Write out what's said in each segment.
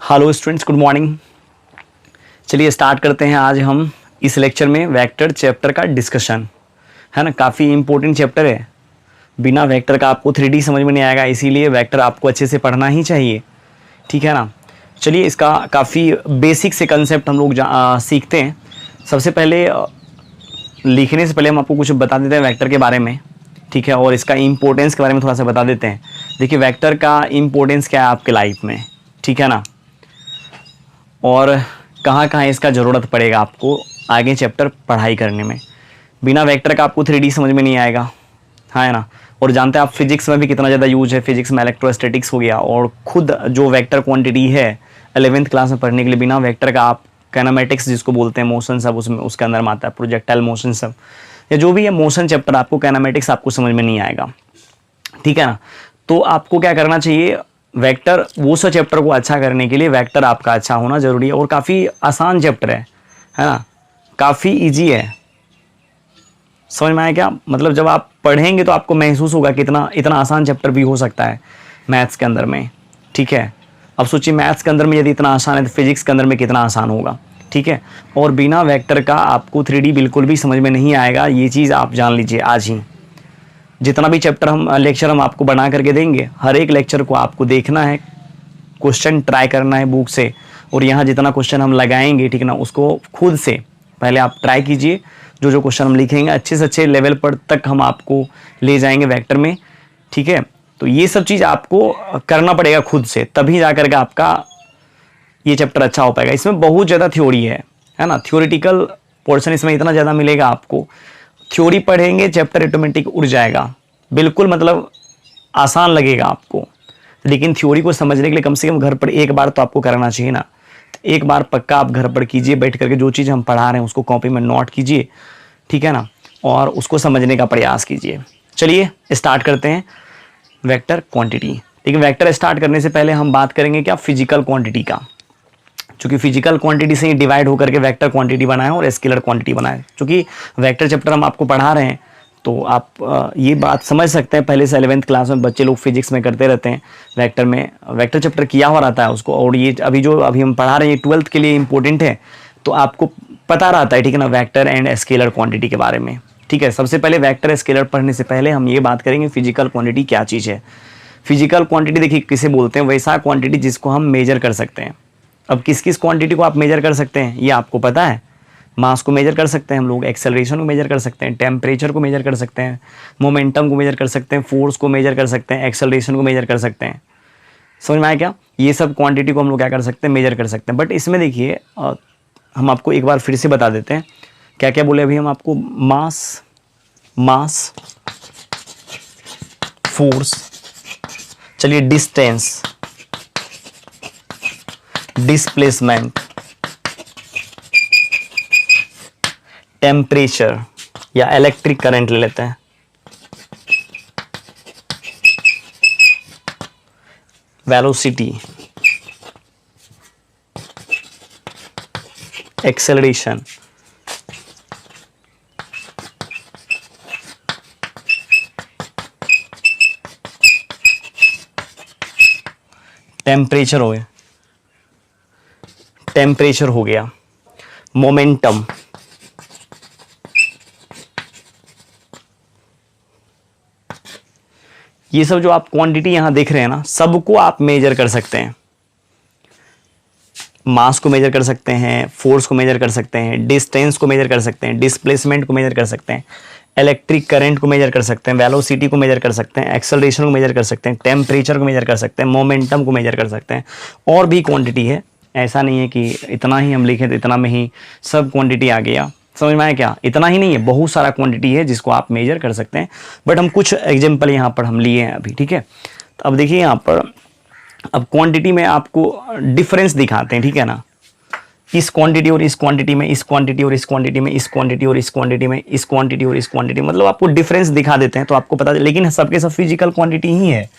Hello students, good morning. चलिए start करते हैं आज हम इस लेक्चर में वेक्टर चैप्टर का डिस्कशन, है ना। काफ़ी इंपॉर्टेंट चैप्टर है। बिना वेक्टर का आपको 3D समझ में नहीं आएगा, इसीलिए वेक्टर आपको अच्छे से पढ़ना ही चाहिए, ठीक है ना। चलिए इसका काफ़ी बेसिक से कंसेप्ट हम लोग सीखते हैं। सबसे पहले लिखने से पहले हम आपको कुछ बता देते हैं वेक्टर के बारे में, ठीक है, और इसका इम्पोर्टेंस के बारे में थोड़ा सा बता देते हैं। देखिए वेक्टर का इम्पोर्टेंस क्या है आपके लाइफ में, ठीक है ना, और कहाँ कहाँ इसका ज़रूरत पड़ेगा आपको आगे चैप्टर पढ़ाई करने में। बिना वेक्टर का आपको 3D समझ में नहीं आएगा, हाँ है ना। और जानते हैं आप फिजिक्स में भी कितना ज़्यादा यूज है। फिजिक्स में इलेक्ट्रोस्टैटिक्स हो गया, और खुद जो वेक्टर क्वांटिटी है 11th क्लास में पढ़ने के लिए, बिना वेक्टर का आप काइनेमेटिक्स जिसको बोलते हैं, मोशन सब उसमें उसके अंदर में आता है, प्रोजेक्टाइल मोशन सब, या जो भी है मोशन चैप्टर, आपको काइनेमेटिक्स आपको समझ में नहीं आएगा, ठीक है ना। तो आपको क्या करना चाहिए, वेक्टर वो सब चैप्टर को अच्छा करने के लिए वेक्टर आपका अच्छा होना जरूरी है। और काफ़ी आसान चैप्टर है ना, काफ़ी इजी है। समझ में आया क्या? मतलब जब आप पढ़ेंगे तो आपको महसूस होगा कि इतना आसान चैप्टर भी हो सकता है मैथ्स के अंदर में, ठीक है। अब सोचिए मैथ्स के अंदर में यदि इतना आसान है तो फिजिक्स के अंदर में कितना आसान होगा, ठीक है। और बिना वेक्टर का आपको 3D बिल्कुल भी समझ में नहीं आएगा, ये चीज़ आप जान लीजिए आज ही। जितना भी लेक्चर हम आपको बना करके देंगे, हर एक लेक्चर को आपको देखना है, क्वेश्चन ट्राई करना है बुक से, और यहाँ जितना क्वेश्चन हम लगाएंगे, ठीक है ना, उसको खुद से पहले आप ट्राई कीजिए। जो जो क्वेश्चन हम लिखेंगे अच्छे से अच्छे लेवल पर तक हम आपको ले जाएंगे वेक्टर में, ठीक है। तो ये सब चीज़ आपको करना पड़ेगा खुद से, तभी जा करके आपका ये चैप्टर अच्छा हो पाएगा। इसमें बहुत ज़्यादा थ्योरी है ना, थ्योरेटिकल पोर्शन इसमें इतना ज़्यादा मिलेगा आपको। थ्योरी पढ़ेंगे चैप्टर ऑटोमेटिक उड़ जाएगा, बिल्कुल मतलब आसान लगेगा आपको, लेकिन थ्योरी को समझने के लिए कम से कम घर पर एक बार तो आपको करना चाहिए ना। एक बार पक्का आप घर पर कीजिए, बैठ करके जो चीज़ हम पढ़ा रहे हैं उसको कॉपी में नोट कीजिए, ठीक है ना, और उसको समझने का प्रयास कीजिए। चलिए स्टार्ट करते हैं वेक्टर क्वांटिटी। लेकिन वेक्टर स्टार्ट करने से पहले हम बात करेंगे क्या, फिजिकल क्वांटिटी का। चूंकि फिजिकल क्वांटिटी से ही डिवाइड होकर के वेक्टर क्वांटिटी बना है और स्केलर क्वांटिटी बना है। चूंकि वेक्टर चैप्टर हम आपको पढ़ा रहे हैं तो आप ये बात समझ सकते हैं, पहले से 11th क्लास में बच्चे लोग फिजिक्स में करते रहते हैं, वेक्टर में वेक्टर चैप्टर किया हुआ रहता है उसको। और ये अभी हम पढ़ा रहे हैं 12th के लिए इंपॉर्टेंट है, तो आपको पता रहता है, ठीक है ना, वेक्टर एंड स्केलर क्वांटिटी के बारे में, ठीक है। सबसे पहले वेक्टर स्केलर पढ़ने से पहले हम ये बात करेंगे फिजिकल क्वांटिटी क्या चीज़ है। फिजिकल क्वांटिटी देखिए किसे बोलते हैं, वैसा क्वांटिटी जिसको हम मेजर कर सकते हैं। अब किस किस क्वांटिटी को आप मेजर कर सकते हैं ये आपको पता है। मास को मेजर कर सकते हैं हम लोग, एक्सेलरेशन को मेजर कर सकते हैं, टेम्परेचर को मेजर कर सकते हैं, मोमेंटम को मेजर कर सकते हैं, फोर्स को मेजर कर सकते हैं, एक्सेलरेशन को मेजर कर सकते हैं। समझ में आया क्या? ये सब क्वांटिटी को हम लोग क्या कर सकते हैं, मेजर कर सकते हैं। बट इसमें देखिए हम आपको एक बार फिर से बता देते हैं क्या क्या बोले अभी हम आपको। मास, फोर्स, चलिए डिस्टेंस, डिस्प्लेसमेंट, टेम्परेचर या इलेक्ट्रिक करंट ले लेते हैं, वेलोसिटी, एक्सेलरेशन, टेम्परेचर हो गया, मोमेंटम, ये सब जो आप क्वांटिटी यहां देख रहे हैं ना, सबको आप मेजर कर सकते हैं। मास को मेजर कर सकते हैं, फोर्स को मेजर कर सकते हैं, डिस्टेंस को मेजर कर सकते हैं, डिस्प्लेसमेंट को मेजर कर सकते हैं, इलेक्ट्रिक करंट को मेजर कर सकते हैं, वेलोसिटी को मेजर कर सकते हैं, एक्सेलरेशन को मेजर कर सकते हैं, टेम्परेचर को मेजर कर सकते हैं, मोमेंटम को मेजर कर सकते हैं। और भी क्वांटिटी है, ऐसा नहीं है कि इतना ही हम लिखें तो इतना में ही सब क्वांटिटी आ गया। समझ में आया क्या? इतना ही नहीं है, बहुत सारा क्वांटिटी है जिसको आप मेजर कर सकते हैं। बट हम कुछ एग्जाम्पल यहाँ पर हम लिए हैं अभी, ठीक है। तो अब देखिए यहाँ पर अब क्वांटिटी में आपको डिफरेंस दिखाते हैं, ठीक है ना, इस क्वांटिटी और इस क्वांटिटी में, इस क्वांटिटी और इस क्वांटिटी में, इस क्वांटिटी और इस क्वांटिटी में, इस क्वांटिटी और इस क्वांटिटी, मतलब आपको डिफरेंस दिखा देते हैं तो आपको पता, लेकिन सबके सब फिजिकल क्वांटिटी ही है।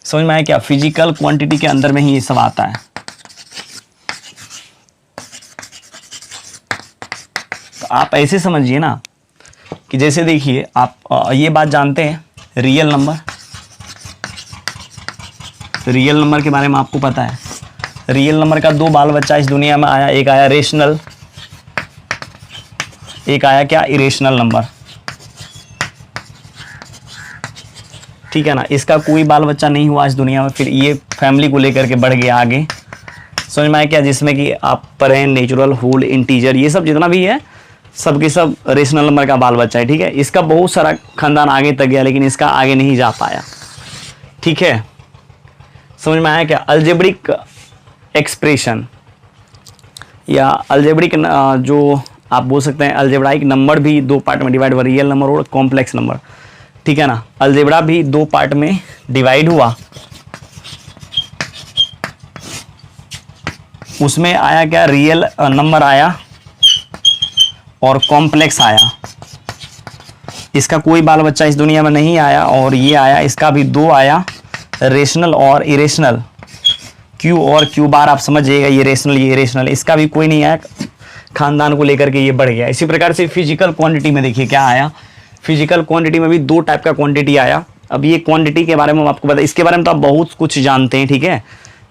समझ में आया क्या? फिजिकल क्वांटिटी के अंदर में ही ये सब आता है। तो आप ऐसे समझिए ना कि जैसे देखिए आप ये बात जानते हैं, रियल नंबर के बारे में आपको पता है, रियल नंबर का दो बाल बच्चा इस दुनिया में आया, एक आया रेशनल, एक आया क्या, इरेशनल नंबर। ठीक है ना, इसका कोई बाल बच्चा नहीं हुआ इस दुनिया में, फिर ये फैमिली को लेकर के बढ़ गया आगे। समझ में आया क्या, जिसमें कि आप परेन, नेचुरल, होल, इंटीजर, ये सब जितना भी है सब के सब रेशनल नंबर का बाल बच्चा है। ठीक है, इसका बहुत सारा खानदान आगे तक गया, लेकिन इसका आगे नहीं जा पाया। ठीक है, समझ में आया क्या। अलजेब्रिक एक्सप्रेशन या अलजेब्रिक जो आप बोल सकते हैं, अलजेब्राइक नंबर भी दो पार्ट में डिवाइड हुआ, रियल नंबर और कॉम्प्लेक्स नंबर। ठीक है ना, अलजेब्रा भी दो पार्ट में डिवाइड हुआ, उसमें आया क्या, रियल नंबर आया और कॉम्प्लेक्स आया। इसका कोई बाल बच्चा इस दुनिया में नहीं आया, और ये आया, इसका भी दो आया, रेशनल और इरेशनल, क्यू और क्यू बार, आप समझिएगा, ये रेशनल ये इरेशनल, इसका भी कोई नहीं आया, खानदान को लेकर के ये बढ़ गया। इसी प्रकार से फिजिकल क्वांटिटी में देखिए क्या आया, फिजिकल क्वांटिटी में भी दो टाइप का क्वांटिटी आया। अब ये क्वांटिटी के बारे में आपको पता, इसके बारे में तो आप बहुत कुछ जानते हैं। ठीक है,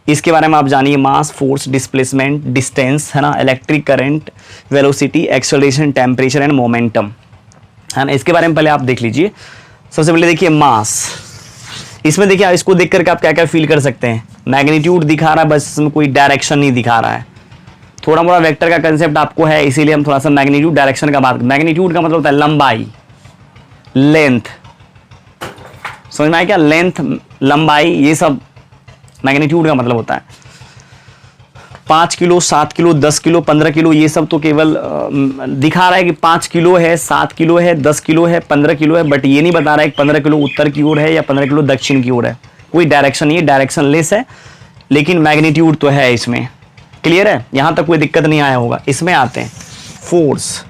इसके बारे में आप जानिए, मास, फोर्स, डिस्प्लेसमेंट, डिस्टेंस, है ना, electric current, velocity, acceleration, temperature and momentum, है ना। इसके बारे में पहले आप देख लीजिए। सबसे पहले देखिए मास, इसमें देखिए इसको देख करके आप क्या क्या फील कर सकते हैं, मैग्नीट्यूड दिखा रहा है, बस इसमें कोई डायरेक्शन नहीं दिखा रहा है। थोड़ा मोड़ा वेक्टर का कंसेप्ट आपको है, इसीलिए हम थोड़ा सा मैग्नीट्यूड डायरेक्शन का बात, मैग्नीट्यूड का मतलब होता है लंबाई, लेंथ, समझ में आया क्या, लेंथ, लंबाई, ये सब मैग्नीट्यूड का मतलब होता है। 5 किलो, 7 किलो, 10 किलो, 15 किलो, ये सब तो केवल दिखा रहा है कि 5 किलो है, 7 किलो है, 10 किलो है, 15 किलो है, बट ये नहीं बता रहा है कि 15 किलो उत्तर की ओर है या 15 किलो दक्षिण की ओर है। कोई डायरेक्शन नहीं है, डायरेक्शन लेस है, लेकिन मैग्नीट्यूड तो है इसमें। क्लियर है, यहां तक कोई दिक्कत नहीं आया होगा। इसमें आते हैं फोर्स,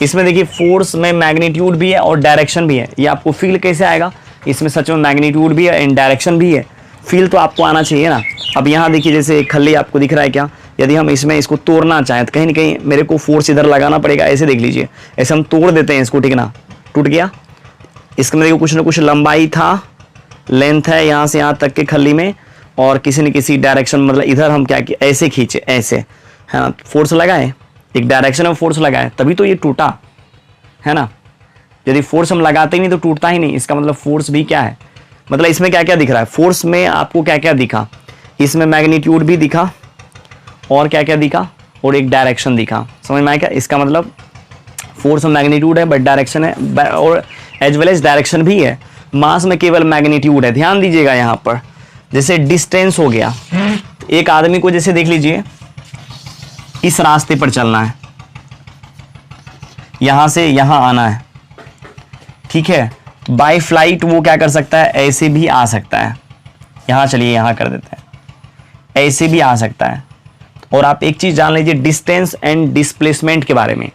इसमें देखिए फोर्स में मैग्नीट्यूड भी है और डायरेक्शन भी है। ये आपको फील कैसे आएगा, इसमें सच में मैग्नीट्यूड भी है एंड डायरेक्शन भी है, फील तो आपको आना चाहिए ना। अब यहाँ देखिए जैसे एक खल्ली आपको दिख रहा है क्या, यदि हम इसमें इसको तोड़ना चाहें तो कहीं ना कहीं मेरे को फोर्स इधर लगाना पड़ेगा। ऐसे देख लीजिए, ऐसे हम तोड़ देते हैं इसको, ठीक ना, टूट गया। इसके अंदर देखो कुछ ना कुछ लंबाई था, लेंथ है यहाँ से यहाँ तक के खल्ली में, और किसी न किसी डायरेक्शन, मतलब इधर हम क्या किए, ऐसे खींचे, ऐसे, है ना, फोर्स लगाए, एक डायरेक्शन में फोर्स लगाए, तभी तो ये टूटा, है ना। यदि फोर्स हम लगाते ही नहीं तो टूटता ही नहीं। इसका मतलब फोर्स भी क्या है, मतलब इसमें क्या क्या दिख रहा है, फोर्स में आपको क्या क्या दिखा, इसमें मैग्नीट्यूड भी दिखा और क्या क्या दिखा, और एक डायरेक्शन दिखा। समझ में आया क्या, इसका मतलब फोर्स में मैग्नीट्यूड है बट डायरेक्शन है, और एज वेल एज डायरेक्शन भी है। मास में केवल मैग्नीट्यूड है। ध्यान दीजिएगा यहाँ पर, जैसे डिस्टेंस हो गया, एक आदमी को जैसे देख लीजिए इस रास्ते पर चलना है, यहां से यहां आना है, ठीक है, बाय फ्लाइट वो क्या कर सकता है, ऐसे भी आ सकता है, यहां चलिए यहां कर देते हैं, ऐसे भी आ सकता है। और आप एक चीज जान लीजिए डिस्टेंस एंड डिस्प्लेसमेंट के बारे में।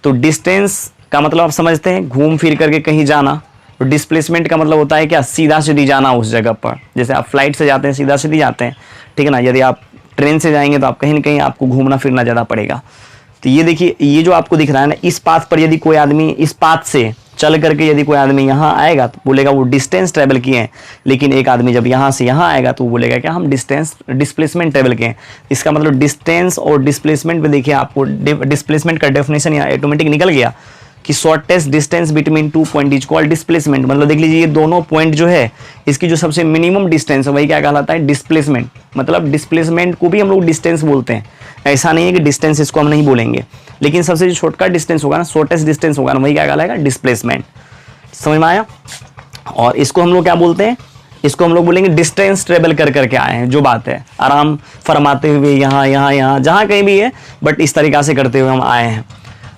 तो डिस्टेंस का मतलब आप समझते हैं घूम फिर करके कहीं जाना, और डिस्प्लेसमेंट का मतलब होता है क्या, सीधा सीधी जाना उस जगह पर। जैसे आप फ्लाइट से जाते हैं सीधा सीधी जाते हैं, ठीक है ना, यदि आप ट्रेन से जाएंगे तो आप कहीं ना कहीं आपको घूमना फिरना ज़्यादा पड़ेगा। तो ये देखिए, ये जो आपको दिख रहा है ना, इस पाथ पर यदि कोई आदमी इस पाथ से चल करके यदि कोई आदमी यहाँ आएगा तो बोलेगा वो डिस्टेंस ट्रेवल किए हैं, लेकिन एक आदमी जब यहाँ से यहाँ आएगा तो वो बोलेगा क्या, हम डिस्प्लेसमेंट ट्रेवल किए हैं। इसका मतलब डिस्टेंस और डिस्प्लेसमेंट में देखिए आपको डिस्प्लेसमेंट का डेफिनेशन यहाँ ऑटोमेटिक निकल गया कि shortest distance between two point is called displacement. मतलब देख लीजिए ये दोनों पॉइंट जो है, इसकी जो सबसे मिनिमम डिस्टेंस है वही क्या कहलाता है, डिस्प्लेसमेंट। मतलब डिस्प्लेसमेंट को भी हम लोग डिस्टेंस बोलते हैं, ऐसा नहीं है कि डिस्टेंस इसको हम नहीं बोलेंगे, लेकिन सबसे जो शॉर्टकट डिस्टेंस होगा ना, शॉर्टेस्ट डिस्टेंस होगा ना, वही क्या कहलाएगा, डिस्प्लेसमेंट। समझ में आया। और इसको हम लोग क्या बोलते हैं, इसको हम लोग बोलेंगे डिस्टेंस ट्रेवल कर करके आए हैं, जो बात है आराम फरमाते हुए यहाँ यहाँ यहाँ जहाँ कहीं भी है, बट इस तरीका से करते हुए हम आए हैं।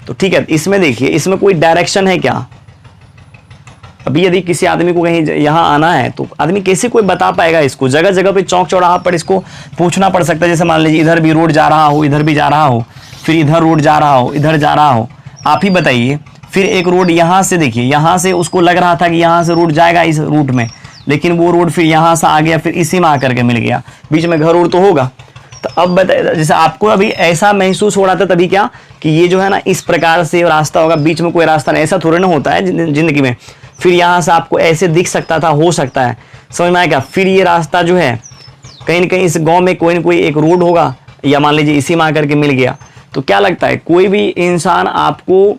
तो ठीक है, इसमें देखिए इसमें कोई डायरेक्शन है क्या। अभी यदि किसी आदमी को कहीं यहाँ आना है तो आदमी कैसे कोई बता पाएगा इसको, जगह जगह पे चौक चौराहा पर इसको पूछना पड़ सकता है। जैसे मान लीजिए इधर भी रोड जा रहा हो, इधर भी जा रहा हो, फिर इधर रोड जा रहा हो, इधर जा रहा हो, आप ही बताइए। फिर एक रोड यहाँ से देखिए, यहाँ से उसको लग रहा था कि यहाँ से रोड जाएगा इस रूट में, लेकिन वो रोड फिर यहाँ से आ गया, फिर इसी में आकर के मिल गया, बीच में घर रोड तो होगा। तो अब बताइए, जैसे आपको अभी ऐसा महसूस हो रहा था तभी क्या कि ये जो है ना इस प्रकार से रास्ता होगा, बीच में कोई रास्ता नहीं, ऐसा थोड़ी ना होता है जिंदगी में। फिर यहाँ से आपको ऐसे दिख सकता था, हो सकता है, समझ में आया क्या। फिर ये रास्ता जो है कहीं ना कहीं इस गांव में कोई ना कोई एक रोड होगा, या मान लीजिए इसी में आकर के मिल गया, तो क्या लगता है कोई भी इंसान आपको,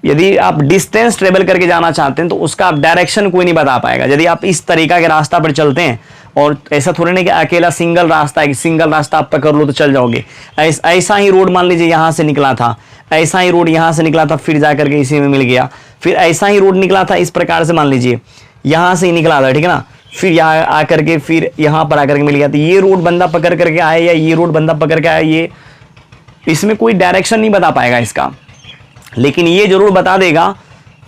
यदि आप डिस्टेंस ट्रेवल करके जाना चाहते हैं तो उसका आप डायरेक्शन कोई नहीं बता पाएगा। यदि आप इस तरीका के रास्ता पर चलते हैं, और ऐसा थोड़ी नहीं कि अकेला सिंगल रास्ता है कि सिंगल रास्ता आप पकड़ लो तो चल जाओगे। ऐसा ही रोड मान लीजिए यहाँ से निकला था, ऐसा ही रोड यहाँ से निकला था, फिर जाकर के इसी में मिल गया, फिर ऐसा ही रोड निकला था इस प्रकार से, मान लीजिए यहाँ से ही निकला था, ठीक है ना, फिर यहाँ आकर के फिर यहाँ पर आकर के मिल गया। तो ये रोड बंदा पकड़ करके आए या ये रोड बंदा पकड़ के आया, ये इसमें कोई डायरेक्शन नहीं बता पाएगा इसका। लेकिन ये जरूर बता देगा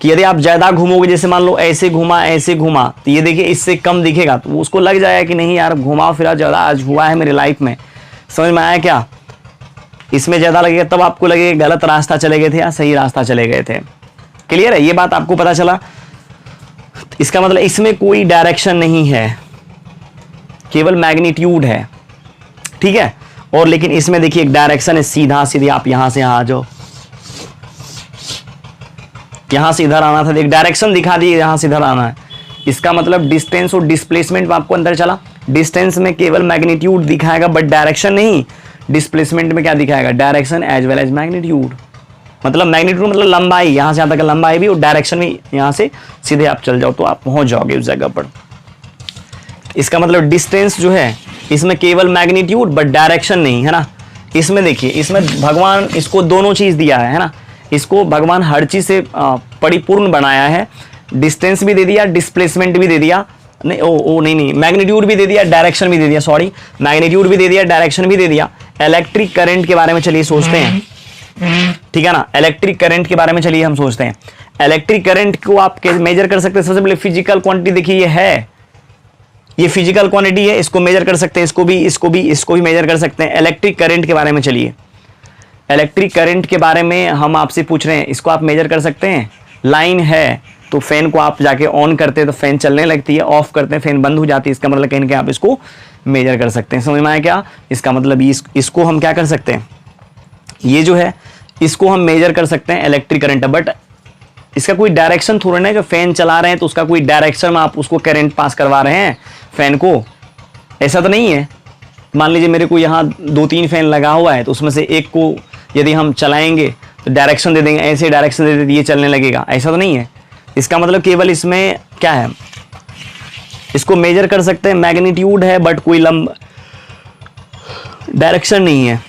कि यदि आप ज़्यादा घूमोगे, जैसे मान लो ऐसे घूमा, तो ये देखिए इससे कम दिखेगा, तो उसको लग जाएगा कि नहीं यार घुमा फिरा ज़्यादा आज हुआ है मेरी लाइफ में। समझ में आया क्या? इसमें ज़्यादा लगेगा तब आपको लगेगा गलत रास्ता चले गए थे या सही रास्ता चले गए थे। क्लियर है? ये बात आपको पता चला। इसका मतलब इसमें कोई डायरेक्शन नहीं है, केवल मैग्नीट्यूड है, ठीक है। और लेकिन इसमें देखिए एक डायरेक्शन है, सीधा सीधे आप यहां से यहां आ जाओ, यहां से इधर आना था, एक डायरेक्शन दिखा दी, यहां से इधर आना है। इसका मतलब डिस्टेंस और डिस्प्लेसमेंट में आपको अंदर चला। डिस्टेंस में केवल मैग्नीट्यूड दिखाएगा बट डायरेक्शन नहीं। डिस्प्लेसमेंट में क्या दिखाएगा? Direction as well as magnitude. मतलब मैग्नीट्यूड मतलब लंबाई, यहां से यहां तक लंबाई भी, और डायरेक्शन भी यहां से सीधे आप चल जाओ तो आप पहुंच जाओगे उस जगह पर। इसका मतलब डिस्टेंस जो है इसमें केवल मैग्नीट्यूड बट डायरेक्शन नहीं, है ना। इसमें देखिए, इसमें भगवान इसको दोनों चीज दिया है ना। इसको भगवान हर चीज से परिपूर्ण बनाया है। डिस्टेंस भी दे दिया, डिस्प्लेसमेंट भी दे दिया, नहीं, मैग्नीट्यूड भी दे दिया, डायरेक्शन भी दे दिया, सॉरी, मैग्नीट्यूड भी दे दिया, डायरेक्शन भी दे दिया। इलेक्ट्रिक करंट के बारे में चलिए सोचते हैं, ठीक है ना। इलेक्ट्रिक करंट के बारे में चलिए हम सोचते हैं। इलेक्ट्रिक करंट को आप कैसे मेजर कर सकते हैं? सबसे पहले फिजिकल क्वांटिटी देखिए, ये है, ये फिजिकल क्वांटिटी है, इसको मेजर कर सकते हैं, इसको भी मेजर कर सकते हैं। इलेक्ट्रिक करंट के बारे में चलिए, इलेक्ट्रिक करंट के बारे में हम आपसे पूछ रहे हैं, इसको आप मेजर कर सकते हैं। लाइन है तो फैन को आप जाके ऑन करते हैं तो फैन चलने लगती है, ऑफ करते हैं फैन बंद हो जाती है। इसका मतलब कहीं ना कहीं आप इसको मेजर कर सकते हैं। समझ में आया क्या? इसका मतलब इसको हम क्या कर सकते हैं, ये जो है इसको हम मेजर कर सकते हैं इलेक्ट्रिक करंट। बट इसका कोई डायरेक्शन थोड़ा ना है कि फैन चला रहे हैं तो उसका कोई डायरेक्शन में आप उसको करंट पास करवा रहे हैं फैन को, ऐसा तो नहीं है। मान लीजिए मेरे को यहाँ 2-3 फैन लगा हुआ है, तो उसमें से एक को यदि हम चलाएंगे तो डायरेक्शन दे देंगे, ऐसे डायरेक्शन दे देते ये चलने लगेगा, ऐसा तो नहीं है। इसका मतलब केवल इसमें क्या है, इसको मेजर कर सकते हैं, मैग्नीट्यूड है बट कोई डायरेक्शन नहीं है,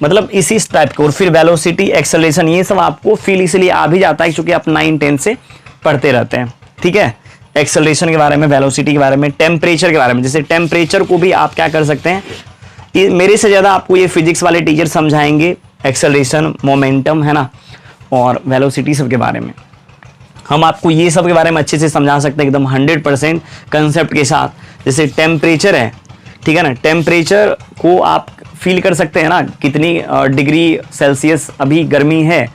मतलब इसी टाइप के। और फिर वेलोसिटी, एक्सेलरेशन, ये सब आपको फील इसलिए आ भी जाता है क्योंकि आप 9-10 से पढ़ते रहते हैं, ठीक है। एक्सेलरेशन के बारे में, वेलोसिटी के बारे में, टेम्परेचर के बारे में। जैसे टेम्परेचर को भी आप क्या कर सकते हैं, मेरे से ज़्यादा आपको ये फिजिक्स वाले टीचर समझाएंगे एक्सेलरेशन, मोमेंटम, है ना, और वेलोसिटी सब के बारे में। हम आपको ये सब के बारे में अच्छे से समझा सकते हैं एकदम 100% कंसेप्ट के साथ। जैसे टेम्परेचर है, ठीक है ना, टेम्परेचर को आप फील कर सकते हैं ना, कितनी डिग्री सेल्सियस अभी गर्मी है,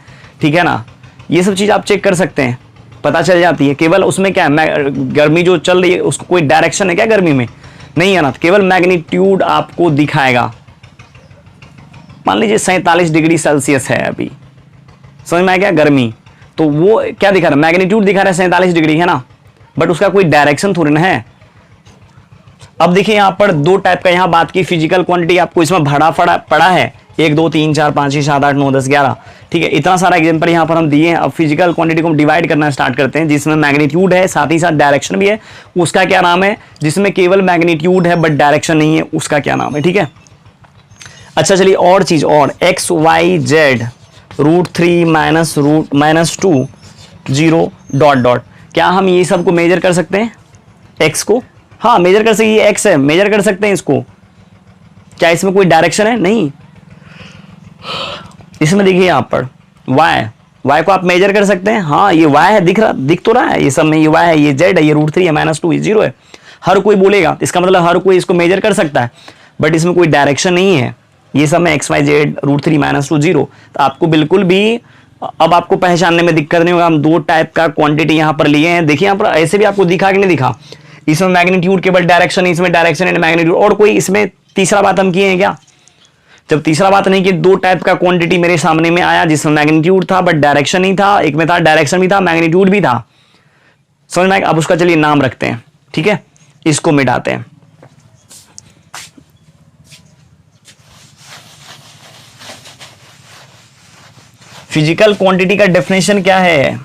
ठीक है ना, ये सब चीज़ आप चेक कर सकते हैं, पता चल जाती है। केवल उसमें क्या है, गर्मी जो चल रही है उसको कोई डायरेक्शन है क्या गर्मी में? नहीं है ना, केवल मैग्नीट्यूड आपको दिखाएगा। मान लीजिए 47 डिग्री सेल्सियस है अभी, समझ में आया क्या, गर्मी, तो वो क्या दिखा रहा है, मैग्नीट्यूड दिखा रहा है 47 डिग्री, है ना, बट उसका कोई डायरेक्शन थोड़ी ना है। अब देखिए यहाँ पर 2 टाइप का यहाँ बात की, फिजिकल क्वांटिटी आपको इसमें पड़ा है 1 2 3 4 5 6 7 8 9 10 11, ठीक है, इतना सारा एग्जांपल यहाँ पर हम दिए हैं। अब फिजिकल क्वांटिटी को हम डिवाइड करना स्टार्ट करते हैं, जिसमें मैग्नीट्यूड है साथ ही साथ डायरेक्शन भी है, उसका क्या नाम है। जिसमें केवल मैग्नीट्यूड है बट डायरेक्शन नहीं है, उसका क्या नाम है, ठीक है। अच्छा चलिए और चीज, और एक्स वाई जेड √3 - -2 0 ... क्या हम ये सब को मेजर कर सकते हैं? एक्स को, हाँ मेजर कर सकते, ये एक्स है, मेजर कर सकते हैं इसको। क्या इसमें कोई डायरेक्शन है? नहीं। इसमें देखिए यहाँ पर वाई को आप मेजर कर सकते हैं, हाँ ये वाई है, दिख तो रहा है, ये सब में ये वाई है, ये जेड है, ये √3 है, -2 ये 0 है। हर कोई बोलेगा, इसका मतलब हर कोई इसको मेजर कर सकता है, बट इसमें कोई डायरेक्शन नहीं है। ये सब में XY Z √3 - 2 0, तो आपको बिल्कुल भी अब आपको पहचानने में दिक्कत नहीं होगा। हम 2 टाइप का क्वांटिटी यहाँ पर लिए हैं। देखिए यहाँ पर ऐसे भी आपको दिखा कि नहीं दिखा, इसमें मैग्नीट्यूड केवल डायरेक्शन, इसमें डायरेक्शन एंड मैग्नीट्यूड, और कोई इसमें तीसरा बात हम किए हैं क्या? जब तीसरा बात नहीं कि 2 टाइप का क्वांटिटी मेरे सामने में आया, जिसमें मैग्नीट्यूड था बट डायरेक्शन नहीं था, एक में था डायरेक्शन भी था, मैग्नीट्यूड भी था, समझ में आएगा। अब उसका चलिए नाम रखते हैं, ठीक है, इसको मिटाते हैं। फिजिकल क्वांटिटी का डेफिनेशन क्या है?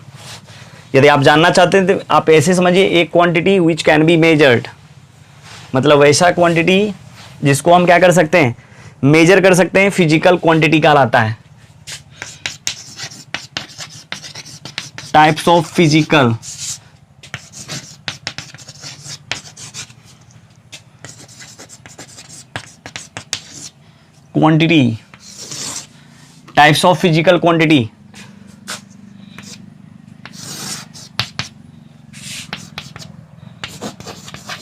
यदि आप जानना चाहते हैं तो आप ऐसे समझिए, एक quantity which can be measured, मतलब वैसा क्वांटिटी जिसको हम क्या कर सकते हैं, मेजर कर सकते हैं, फिजिकल क्वांटिटी कहलाता है। Types of physical quantity, types of physical quantity.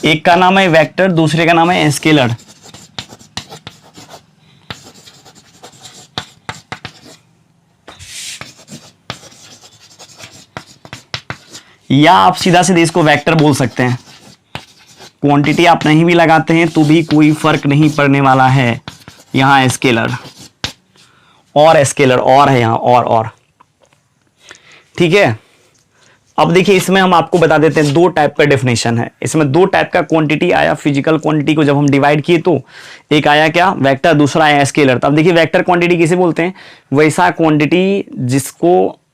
एक का नाम है वेक्टर, दूसरे का नाम है स्केलर। या आप सीधा सीधे इसको वेक्टर बोल सकते हैं। क्वांटिटी आप नहीं भी लगाते हैं तो भी कोई फर्क नहीं पड़ने वाला है। यहां स्केलर और स्केलर और है, यहां और ठीक है। अब देखिए इसमें हम आपको बता देते हैं, दो टाइप का डेफिनेशन है इसमें। दो टाइप का क्वांटिटी आया फिजिकल क्वांटिटी को जब हम डिवाइड किए तो, एक आया क्या, वेक्टर, दूसरा आया स्केलर। तो अब देखिए वेक्टर क्वांटिटी किसे बोलते हैं? वैसा क्वांटिटी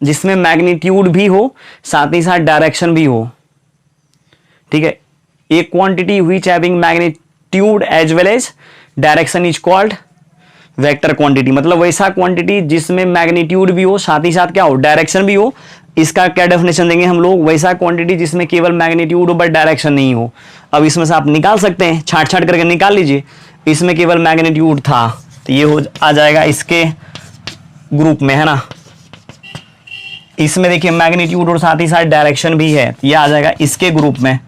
जिसमें मैग्नीट्यूड भी हो, साथ ही साथ डायरेक्शन भी हो। ठीक है, एक quantity which having magnitude as well as direction is called vector quantity. मतलब वैसा क्वांटिटी जिसमें मैग्नीट्यूड भी हो, साथ ही साथ क्या हो, डायरेक्शन भी हो। इसका क्या डेफिनेशन देंगे हम लोग? वैसा क्वांटिटी जिसमें केवल मैग्नीट्यूड हो बट डायरेक्शन नहीं हो। अब इसमें से आप निकाल सकते हैं, छाट छाट करके निकाल लीजिए। इसमें केवल मैग्नीट्यूड था तो ये आ जाएगा इसके ग्रुप में, है ना। इसमें देखिए मैग्नीट्यूड और साथ ही साथ डायरेक्शन भी है, ये आ जाएगा इसके ग्रुप में।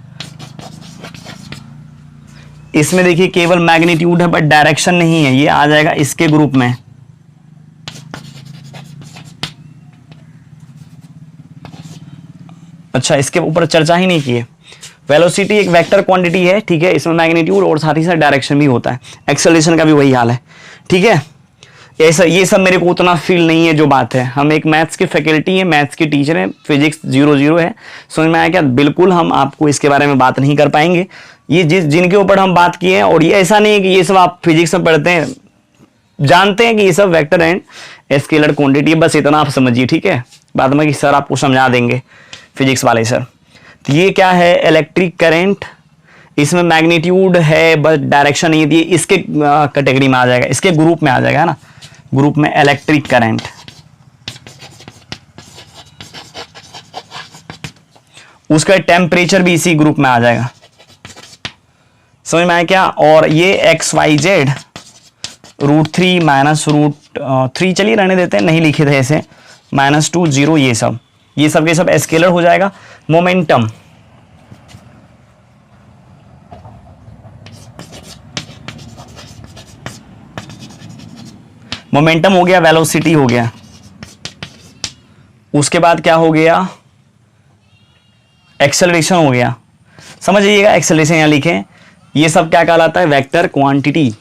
इसमें देखिए केवल मैग्नीट्यूड है बट डायरेक्शन नहीं है, ये आ जाएगा इसके ग्रुप में। अच्छा, इसके ऊपर चर्चा ही नहीं की है। वेलोसिटी एक वेक्टर क्वांटिटी है, ठीक है, इसमें मैग्नीट्यूड और साथ ही साथ डायरेक्शन भी होता है। एक्सेलरेशन का भी वही हाल है, ठीक है। ऐसा ये सब मेरे को उतना फील नहीं है जो बात है। हम एक मैथ्स की फैकल्टी है, मैथ्स की टीचर है, फिजिक्स 00 है। समझ में आया क्या? बिल्कुल हम आपको इसके बारे में बात नहीं कर पाएंगे। ये जिनके ऊपर हम बात किए हैं, और ये ऐसा नहीं है कि ये सब आप फिजिक्स में पढ़ते हैं, जानते हैं कि ये सब वेक्टर एंड स्केलर क्वांटिटी है, बस इतना आप समझिए, ठीक है। बाद में कि सर आपको समझा देंगे फिजिक्स वाले सर। तो ये क्या है? इलेक्ट्रिक करंट, इसमें मैग्नीट्यूड है बस डायरेक्शन नहीं है, इसके कैटेगरी में आ जाएगा, इसके ग्रुप में आ जाएगा, है ना, ग्रुप में इलेक्ट्रिक करंट। उसका टेम्परेचर भी इसी ग्रुप में आ जाएगा। समझ में आया क्या? और ये XYZ √3 माइनस √3, चलिए रहने देते हैं, नहीं लिखे थे ऐसे, -2 0, ये सब के सब स्केलर हो जाएगा। मोमेंटम, मोमेंटम हो गया, वेलोसिटी हो गया। उसके बाद क्या हो गया? एक्सेलरेशन हो गया। समझ लीजिएगा, एक्सेलरेशन यहां लिखें, ये सब क्या कहलाता है? Vector quantity.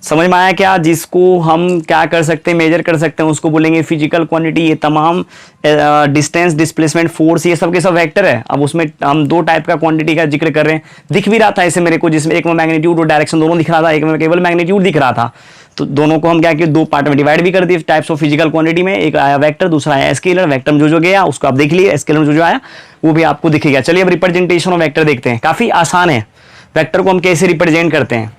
समझ में आया क्या? जिसको हम क्या कर सकते हैं, मेजर कर सकते हैं, उसको बोलेंगे फिजिकल क्वांटिटी। ये तमाम डिस्टेंस, डिस्प्लेसमेंट, फोर्स, ये सब के सब वेक्टर है। अब उसमें हम दो टाइप का क्वांटिटी का जिक्र कर रहे हैं। दिख भी रहा था ऐसे मेरे को, जिसमें एक में मैग्नीट्यूड और डायरेक्शन दोनों दिख रहा था, एक में केवल मैग्नीट्यूड दिख रहा था। तो दोनों को हम क्या किए, दो पार्ट में डिवाइड भी कर दिए टाइप्स ऑफ फिजिकल क्वांटिटी में। एक आया वेक्टर, दूसरा आया स्केलर। वेक्टर में जो गया उसको आप देख लिए, स्केलर में जो आया वो भी आपको दिखेगा। चलिए अब रिप्रेजेंटेशन ऑफ वेक्टर देखते हैं। काफी आसान है। वेक्टर को हम कैसे रिप्रेजेंट करते हैं?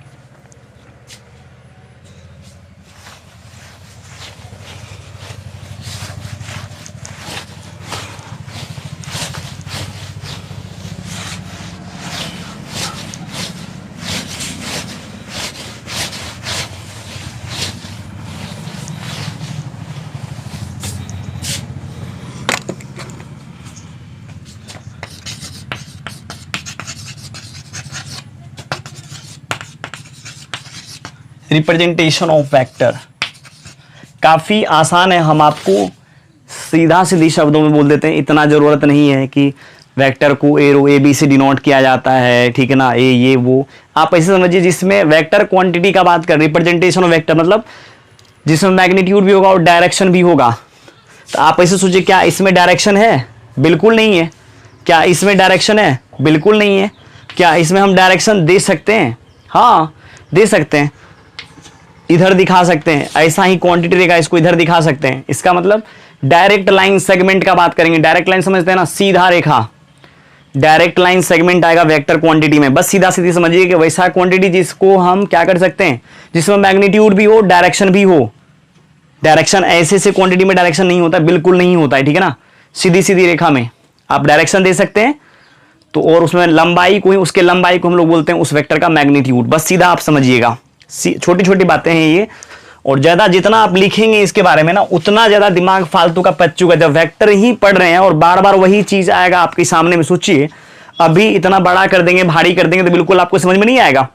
रिप्रेजेंटेशन ऑफ वेक्टर काफी आसान है। हम आपको सीधी शब्दों में बोल देते हैं, इतना जरूरत नहीं है कि वेक्टर को एरो AB से डिनोट किया जाता है, ठीक है ना, ये वो। आप ऐसे समझिए, जिसमें वेक्टर क्वांटिटी का बात कर, रिप्रेजेंटेशन ऑफ वेक्टर मतलब जिसमें मैग्नीट्यूड भी होगा और डायरेक्शन भी होगा। तो आप ऐसे सोचिए, क्या इसमें डायरेक्शन है? बिल्कुल नहीं है। क्या इसमें डायरेक्शन है? बिल्कुल नहीं है। क्या इसमें हम डायरेक्शन दे सकते हैं? हाँ, दे सकते हैं। इधर दिखा सकते हैं, ऐसा ही क्वांटिटी रहेगा इसको इधर दिखा सकते हैं। इसका मतलब डायरेक्ट लाइन सेगमेंट का बात करेंगे। डायरेक्ट लाइन समझते हैं ना, सीधा रेखा, डायरेक्ट लाइन सेगमेंट आएगा वेक्टर क्वांटिटी में। बस सीधा सीधी समझिए कि वैसा क्वांटिटी जिसको हम क्या कर सकते हैं, जिसमें मैग्नीट्यूड भी हो, डायरेक्शन भी हो। डायरेक्शन ऐसे से क्वांटिटी में डायरेक्शन नहीं होता, बिल्कुल नहीं होता है, ठीक है ना। सीधी सीधी रेखा में आप डायरेक्शन दे सकते हैं तो, और उसमें लंबाई को ही, उसके लंबाई को हम लोग बोलते हैं उस वेक्टर का मैग्नीट्यूड। बस सीधा आप समझिएगा, छोटी छोटी बातें हैं ये। और ज्यादा जितना आप लिखेंगे इसके बारे में ना, उतना ज्यादा दिमाग फालतू का पच चुका। जब वेक्टर ही पढ़ रहे हैं और बार बार वही चीज आएगा आपके सामने में, सोचिए अभी इतना बड़ा कर देंगे, भारी कर देंगे तो बिल्कुल आपको समझ में नहीं आएगा।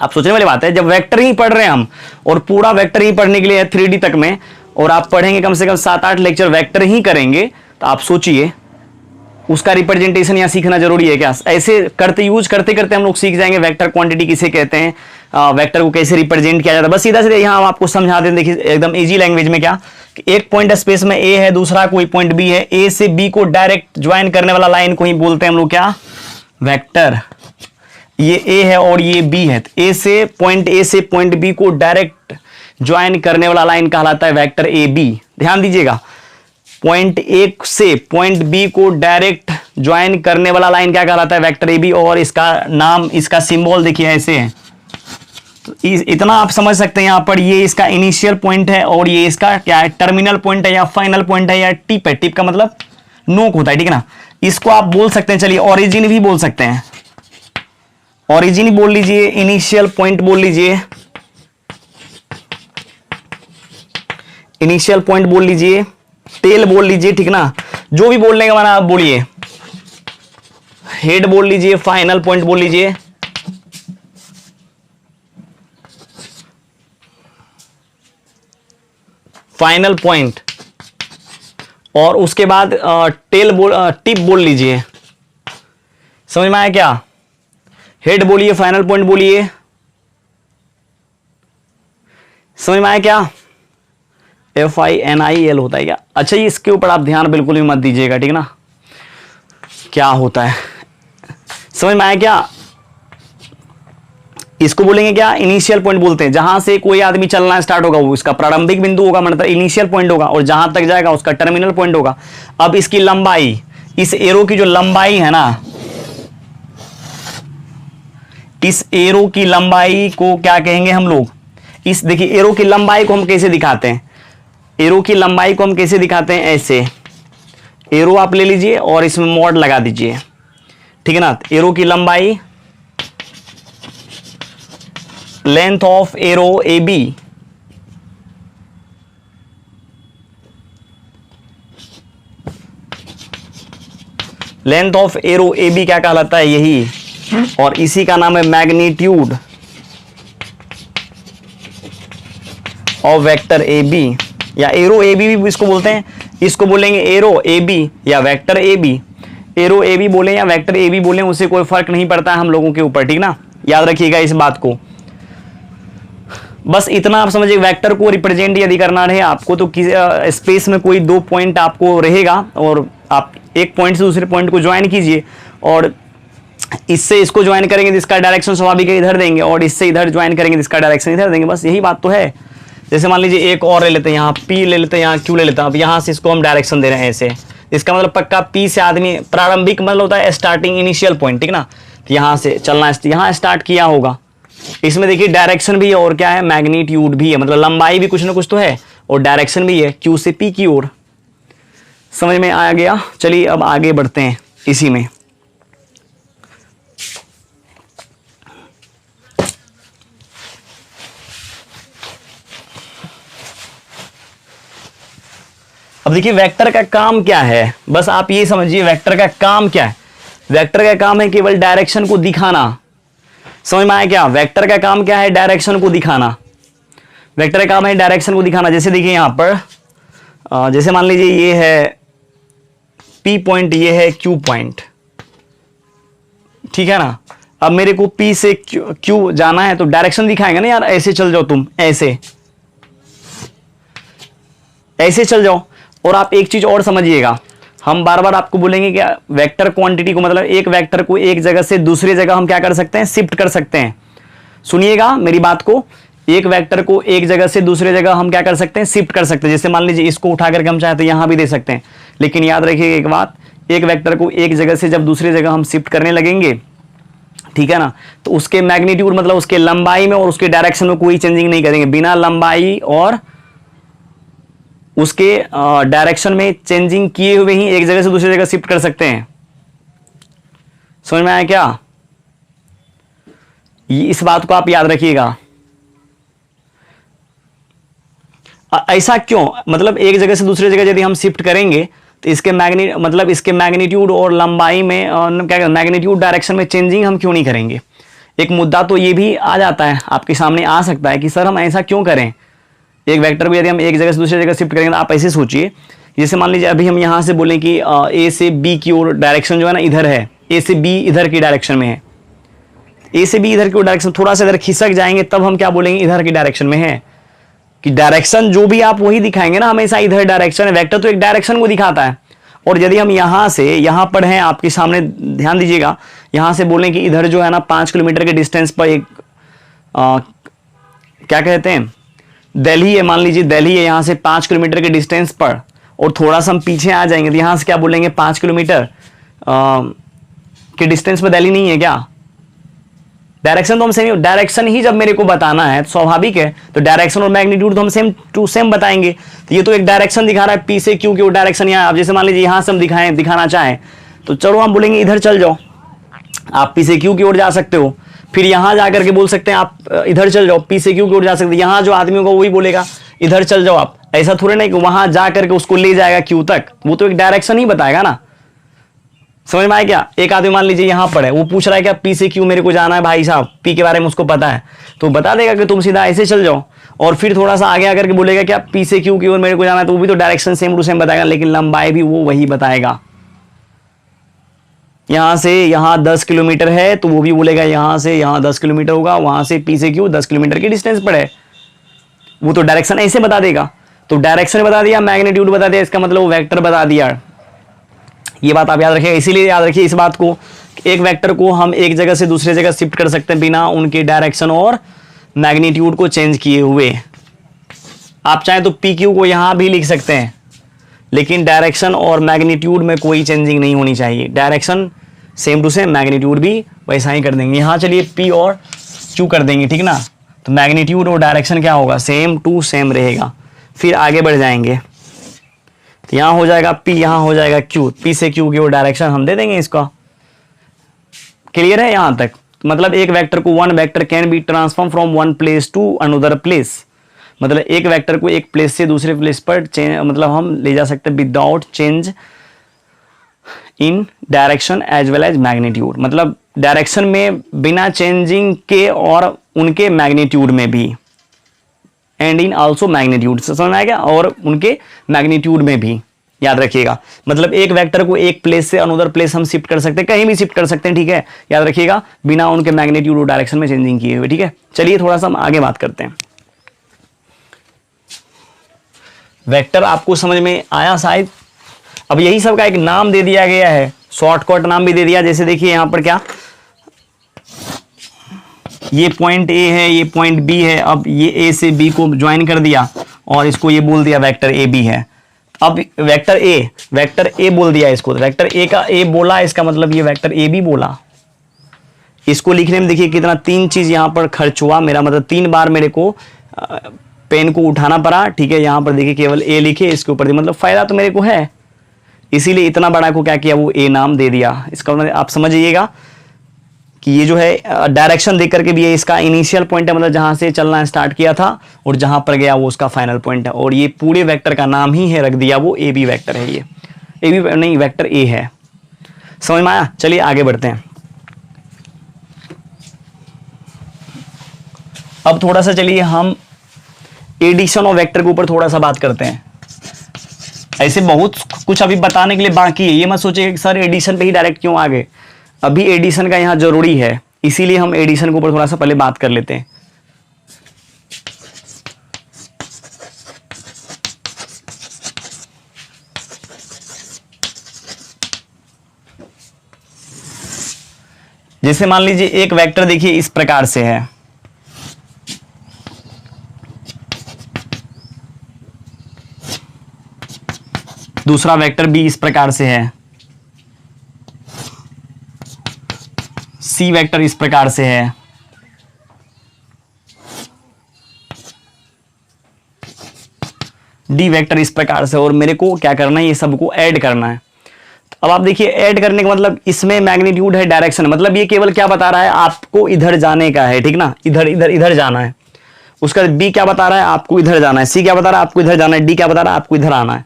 आप सोचने वाली बात है, जब वेक्टर ही पढ़ रहे हैं हम, और पूरा वेक्टर ही पढ़ने के लिए 3D तक में, और आप पढ़ेंगे कम से कम 7-8 लेक्चर वेक्टर ही करेंगे, तो आप सोचिए उसका रिप्रेजेंटेशन यहाँ सीखना जरूरी है क्या। ऐसे करते यूज करते करते हम लोग सीख जाएंगे वेक्टर क्वांटिटी किसे कहते हैं, वेक्टर को कैसे रिप्रेजेंट किया जाता है। बस सीधा सीधा यहाँ हम आपको समझा दें, देखिए एकदम इजी लैंग्वेज में, क्या कि एक पॉइंट स्पेस में ए है, दूसरा कोई पॉइंट बी है, ए से बी को डायरेक्ट ज्वाइन करने वाला लाइन को ही बोलते हैं हम लोग क्या, वेक्टर। ये ए है और ये बी है, ए से पॉइंट बी को डायरेक्ट ज्वाइन करने वाला लाइन कहलाता है वेक्टर ए बी। ध्यान दीजिएगा, पॉइंट ए से पॉइंट बी को डायरेक्ट ज्वाइन करने वाला लाइन क्या कहलाता है, वेक्टर ए बी। और इसका नाम, इसका सिंबल देखिए ऐसे है। तो इतना आप समझ सकते हैं, यहां पर ये इसका इनिशियल पॉइंट है और ये इसका क्या है, टर्मिनल पॉइंट है या फाइनल पॉइंट है या टिप है। टिप का मतलब नोक होता है, ठीक है ना। इसको आप बोल सकते हैं, चलिए ऑरिजिन भी बोल सकते हैं, ऑरिजिन बोल लीजिए, इनिशियल पॉइंट बोल लीजिए, इनिशियल पॉइंट बोल लीजिए, टेल बोल लीजिए, ठीक ना। जो भी बोलने का माना आप बोलिए, हेड बोल लीजिए, फाइनल पॉइंट बोल लीजिए, फाइनल पॉइंट, और उसके बाद टेल टिप बोल लीजिए। समझ में आया क्या? हेड बोलिए, फाइनल पॉइंट बोलिए, समझ में आया क्या? FINIL होता है क्या? अच्छा, ये इसके ऊपर आप ध्यान बिल्कुल भी मत दीजिएगा, ठीक ना। क्या होता है समझ में आया क्या? इसको बोलेंगे क्या, इनिशियल पॉइंट बोलते हैं। जहां से कोई आदमी चलना स्टार्ट होगा वो इसका प्रारंभिक बिंदु होगा, मतलब इनिशियल पॉइंट होगा, और जहां तक जाएगा उसका टर्मिनल पॉइंट होगा। अब इसकी लंबाई, इस एरो की जो लंबाई है ना, इस एरो की लंबाई को क्या कहेंगे हम लोग, इस देखिए एरो की लंबाई को हम कैसे दिखाते हैं, एरो की लंबाई को हम कैसे दिखाते हैं, ऐसे एरो आप ले लीजिए और इसमें मॉड लगा दीजिए, ठीक है ना। एरो की लंबाई, length of arrow A B, length of arrow A B क्या कहलाता है, यही, और इसी का नाम है magnitude of vector A B, या एरो ए बी भी इसको बोलते हैं। इसको बोलेंगे एरो ए बी या vector A B. Arrow A B बोले या वेक्टर ए बी बोले, उससे कोई फर्क नहीं पड़ता है हम लोगों के ऊपर, ठीक ना। याद रखिएगा इस बात को। बस इतना आप समझिए, वेक्टर को रिप्रेजेंट यदि करना रहे आपको, तो स्पेस में कोई दो पॉइंट आपको रहेगा, और आप एक पॉइंट से दूसरे पॉइंट को ज्वाइन कीजिए, और इससे इसको ज्वाइन करेंगे जिसका डायरेक्शन स्वाभाविक है इधर देंगे, और इससे इधर ज्वाइन करेंगे जिसका डायरेक्शन इधर देंगे। बस यही बात तो है। जैसे मान लीजिए एक और ले लेते हैं, यहाँ P ले लेते हैं, यहाँ Q ले लेते हैं। अब यहाँ से इसको हम डायरेक्शन दे रहे हैं ऐसे, इसका मतलब पक्का P से आदमी, प्रारंभिक मतलब होता है स्टार्टिंग, इनिशियल पॉइंट, ठीक ना। तो यहाँ से चलना, यहाँ स्टार्ट किया होगा। इसमें देखिए डायरेक्शन भी है और क्या है, मैग्नीट्यूड भी है, मतलब लंबाई भी कुछ ना कुछ तो है, और डायरेक्शन भी है, Q से P की ओर। समझ में आ गया? चलिए अब आगे बढ़ते हैं इसी में। अब देखिए वेक्टर का काम क्या है, बस आप ये समझिए वेक्टर का काम क्या है। वेक्टर का काम है केवल डायरेक्शन को दिखाना। समझ में आया क्या? वेक्टर का काम क्या है, डायरेक्शन को दिखाना। वेक्टर का काम है डायरेक्शन को दिखाना। जैसे देखिए यहां पर जैसे मान लीजिए ये है P पॉइंट, ये है Q पॉइंट, ठीक है ना। अब मेरे को P से Q जाना है तो डायरेक्शन दिखाएंगे ना यार, ऐसे चल जाओ तुम, ऐसे ऐसे चल जाओ। और आप एक चीज और समझिएगा, हम बार बार आपको बोलेंगे कि वेक्टर क्वांटिटी को, मतलब एक वेक्टर को एक जगह से दूसरी जगह हम क्या कर सकते हैं, शिफ्ट कर सकते हैं। सुनिएगा मेरी बात को, एक वेक्टर को एक जगह से दूसरे जगह हम क्या कर सकते हैं, शिफ्ट कर सकते हैं। जैसे मान लीजिए इसको उठा करके हम चाहे तो यहां भी दे सकते हैं, लेकिन याद रखिए एक बात, एक वेक्टर को एक जगह से जब दूसरी जगह हम शिफ्ट करने लगेंगे, ठीक है ना, तो उसके मैग्नीट्यूड मतलब उसके लंबाई में और उसके डायरेक्शन में कोई चेंजिंग नहीं करेंगे। बिना लंबाई और उसके डायरेक्शन में चेंजिंग किए हुए ही एक जगह से दूसरी जगह शिफ्ट कर सकते हैं। समझ में आया क्या? इस बात को आप याद रखिएगा। ऐसा क्यों, मतलब एक जगह से दूसरी जगह यदि हम शिफ्ट करेंगे तो इसके इसके मैग्नीट्यूड और लंबाई में क्या मैग्नीट्यूड डायरेक्शन में चेंजिंग हम क्यों नहीं करेंगे। एक मुद्दा तो ये भी आ जाता है, आपके सामने आ सकता है कि सर हम ऐसा क्यों करें। एक वेक्टर को यदि हम एक जगह से दूसरी जगह शिफ्ट करेंगे तो आप ऐसे सोचिए, जैसे मान लीजिए अभी हम यहां से बोलें कि ए से बी की ओर डायरेक्शन जो है ना इधर है, ए से बी इधर की डायरेक्शन में है, ए से बी इधर की डायरेक्शन, थोड़ा सा इधर खिसक जाएंगे तब हम क्या बोलेंगे, इधर की डायरेक्शन में है। कि डायरेक्शन जो भी आप वही दिखाएंगे ना, हमेशा इधर डायरेक्शन है, वेक्टर तो एक डायरेक्शन को दिखाता है। और यदि हम यहां से यहां पर हैं, आपके सामने ध्यान दीजिएगा, यहां से बोलें कि इधर जो है ना 5 किलोमीटर के डिस्टेंस पर एक क्या कहते हैं, दिल्ली है, मान लीजिए दिल्ली है, यहां से 5 किलोमीटर के डिस्टेंस पर, और थोड़ा सा हम पीछे आ जाएंगे तो यहां से क्या बोलेंगे, 5 किलोमीटर के डिस्टेंस पर दिल्ली नहीं है क्या। डायरेक्शन तो हम सेम, डायरेक्शन ही जब मेरे को बताना है तो स्वाभाविक है, तो डायरेक्शन और मैग्नीट्यूड तो हम सेम टू सेम बताएंगे। तो ये तो एक डायरेक्शन दिखा रहा है, पी से क्यू की डायरेक्शन यहाँ, अब जैसे मान लीजिए यहाँ से हम दिखाना चाहें तो चलो हम बोलेंगे इधर चल जाओ, आप पी से क्यू की ओर जा सकते हो। फिर यहां जाकर के बोल सकते हैं आप इधर चल जाओ, पी से क्यू की ओर जा सकते हैं। यहां जो आदमी होगा वही बोलेगा इधर चल जाओ आप, ऐसा थोड़े नहीं कि वहां जाकर के उसको ले जाएगा क्यू तक, वो तो एक डायरेक्शन ही बताएगा ना। समझ में आया क्या? एक आदमी मान लीजिए यहां पर है, वो पूछ रहा है कि पी से क्यू मेरे को जाना है भाई साहब, पी के बारे में उसको पता है, तो बता देगा कि तुम सीधा ऐसे चल जाओ। और फिर थोड़ा सा आगे आकर के बोलेगा कि पी से क्यू की ओर मेरे को जाना है, तो वो भी तो डायरेक्शन सेम टू सेम बताएगा, लेकिन लंबाई भी वो वही बताएगा। यहां से यहां 10 किलोमीटर है तो वो भी बोलेगा यहां से यहां 10 किलोमीटर होगा, वहां से पी से क्यू 10 किलोमीटर की डिस्टेंस पर है, वो तो डायरेक्शन ऐसे बता देगा। तो डायरेक्शन बता दिया, मैग्नीट्यूड बता दिया, इसका मतलब वो वेक्टर बता दिया। ये बात आप याद रखिए, इसीलिए याद रखिए इस बात को, एक वेक्टर को हम एक जगह से दूसरी जगह शिफ्ट कर सकते हैं बिना उनके डायरेक्शन और मैग्नीट्यूड को चेंज किए हुए। आप चाहें तो पी क्यू को यहां भी लिख सकते हैं, लेकिन डायरेक्शन और मैग्नीट्यूड में कोई चेंजिंग नहीं होनी चाहिए। Direction same to same, magnitude भी वैसा ही कर देंगे। यहां चलिए पी और क्यू कर देंगे, ठीक ना, तो मैग्नीट्यूड और डायरेक्शन क्या होगा, सेम टू सेम रहेगा। फिर आगे बढ़ जाएंगे तो यहां हो जाएगा पी, यहां हो जाएगा क्यू, पी से क्यू की वो डायरेक्शन हम दे देंगे इसका। क्लियर है यहां तक? मतलब एक वेक्टर को, one vector can be transform from one place to another place, मतलब एक वेक्टर को एक प्लेस से दूसरे प्लेस पर मतलब हम ले जा सकते हैं without change in direction as well as magnitude, मतलब डायरेक्शन में बिना चेंजिंग के और उनके मैग्नीट्यूड में भी, एंड इन आल्सो मैग्नीट्यूड, समझ में आएगा, और उनके मैग्नीट्यूड में भी याद रखिएगा। मतलब एक वेक्टर को एक प्लेस से अनदर प्लेस हम शिफ्ट कर सकते हैं, कहीं भी शिफ्ट कर सकते हैं, ठीक है, याद रखिएगा, बिना उनके मैग्नीट्यूड और डायरेक्शन में चेंजिंग किए हुए, ठीक है। चलिए थोड़ा सा हम आगे बात करते हैं। वेक्टर आपको समझ में आया शायद। अब यही सब का एक नाम दे दिया गया है, शॉर्टकट नाम भी दे दिया। जैसे देखिए यहां पर क्या, ये पॉइंट ए है, ये पॉइंट बी है, अब ये ए से बी को ज्वाइन कर दिया और इसको ये बोल दिया वेक्टर ए बी है। अब वेक्टर ए बोल दिया इसको, वेक्टर ए का ए बोला, इसका मतलब ये वेक्टर ए बी बोला। इसको लिखने में देखिए कितना तीन चीज यहां पर खर्च हुआ मेरा, मतलब 3 बार मेरे को पेन को उठाना पड़ा, ठीक है। यहां पर देखिए केवल ए लिखे, इसके ऊपर मतलब फायदा तो मेरे को है, इसीलिए इतना बड़ा को क्या किया, वो ए नाम दे दिया। इसका मतलब आप समझिएगा कि ये जो है डायरेक्शन देख करके भी ये इसका इनिशियल पॉइंट है, मतलब जहां से चलना स्टार्ट किया था और जहां पर गया वो उसका फाइनल पॉइंट है। और ये पूरे वेक्टर का नाम ही है रख दिया, वो ए बी वेक्टर है। ये ए बी नहीं, वेक्टर ए है। समझ में आया? चलिए आगे बढ़ते हैं। अब थोड़ा सा चलिए हम एडिशन ऑफ वेक्टर के ऊपर थोड़ा सा बात करते हैं। ऐसे बहुत कुछ अभी बताने के लिए बाकी है, ये मत सोचिए कि सर एडिशन पे ही डायरेक्ट क्यों आ गए। अभी एडिशन का यहां जरूरी है, इसीलिए हम एडिशन के ऊपर थोड़ा सा पहले बात कर लेते हैं। जैसे मान लीजिए एक वेक्टर देखिए इस प्रकार से है, दूसरा वेक्टर बी इस प्रकार से है, सी वेक्टर इस प्रकार से है, डी वेक्टर इस प्रकार से, और मेरे को क्या करना है, ये सबको ऐड करना है। अब आप देखिए ऐड करने का मतलब इसमें मैग्नीट्यूड है, डायरेक्शन, मतलब ये केवल क्या बता रहा है, आपको इधर जाने का है, ठीक ना, इधर इधर इधर जाना है। उसका बी क्या बता रहा है, आपको इधर जाना है, सी क्या बता रहा है, आपको इधर जाना है, डी क्या बता रहा है, आपको इधर आना है।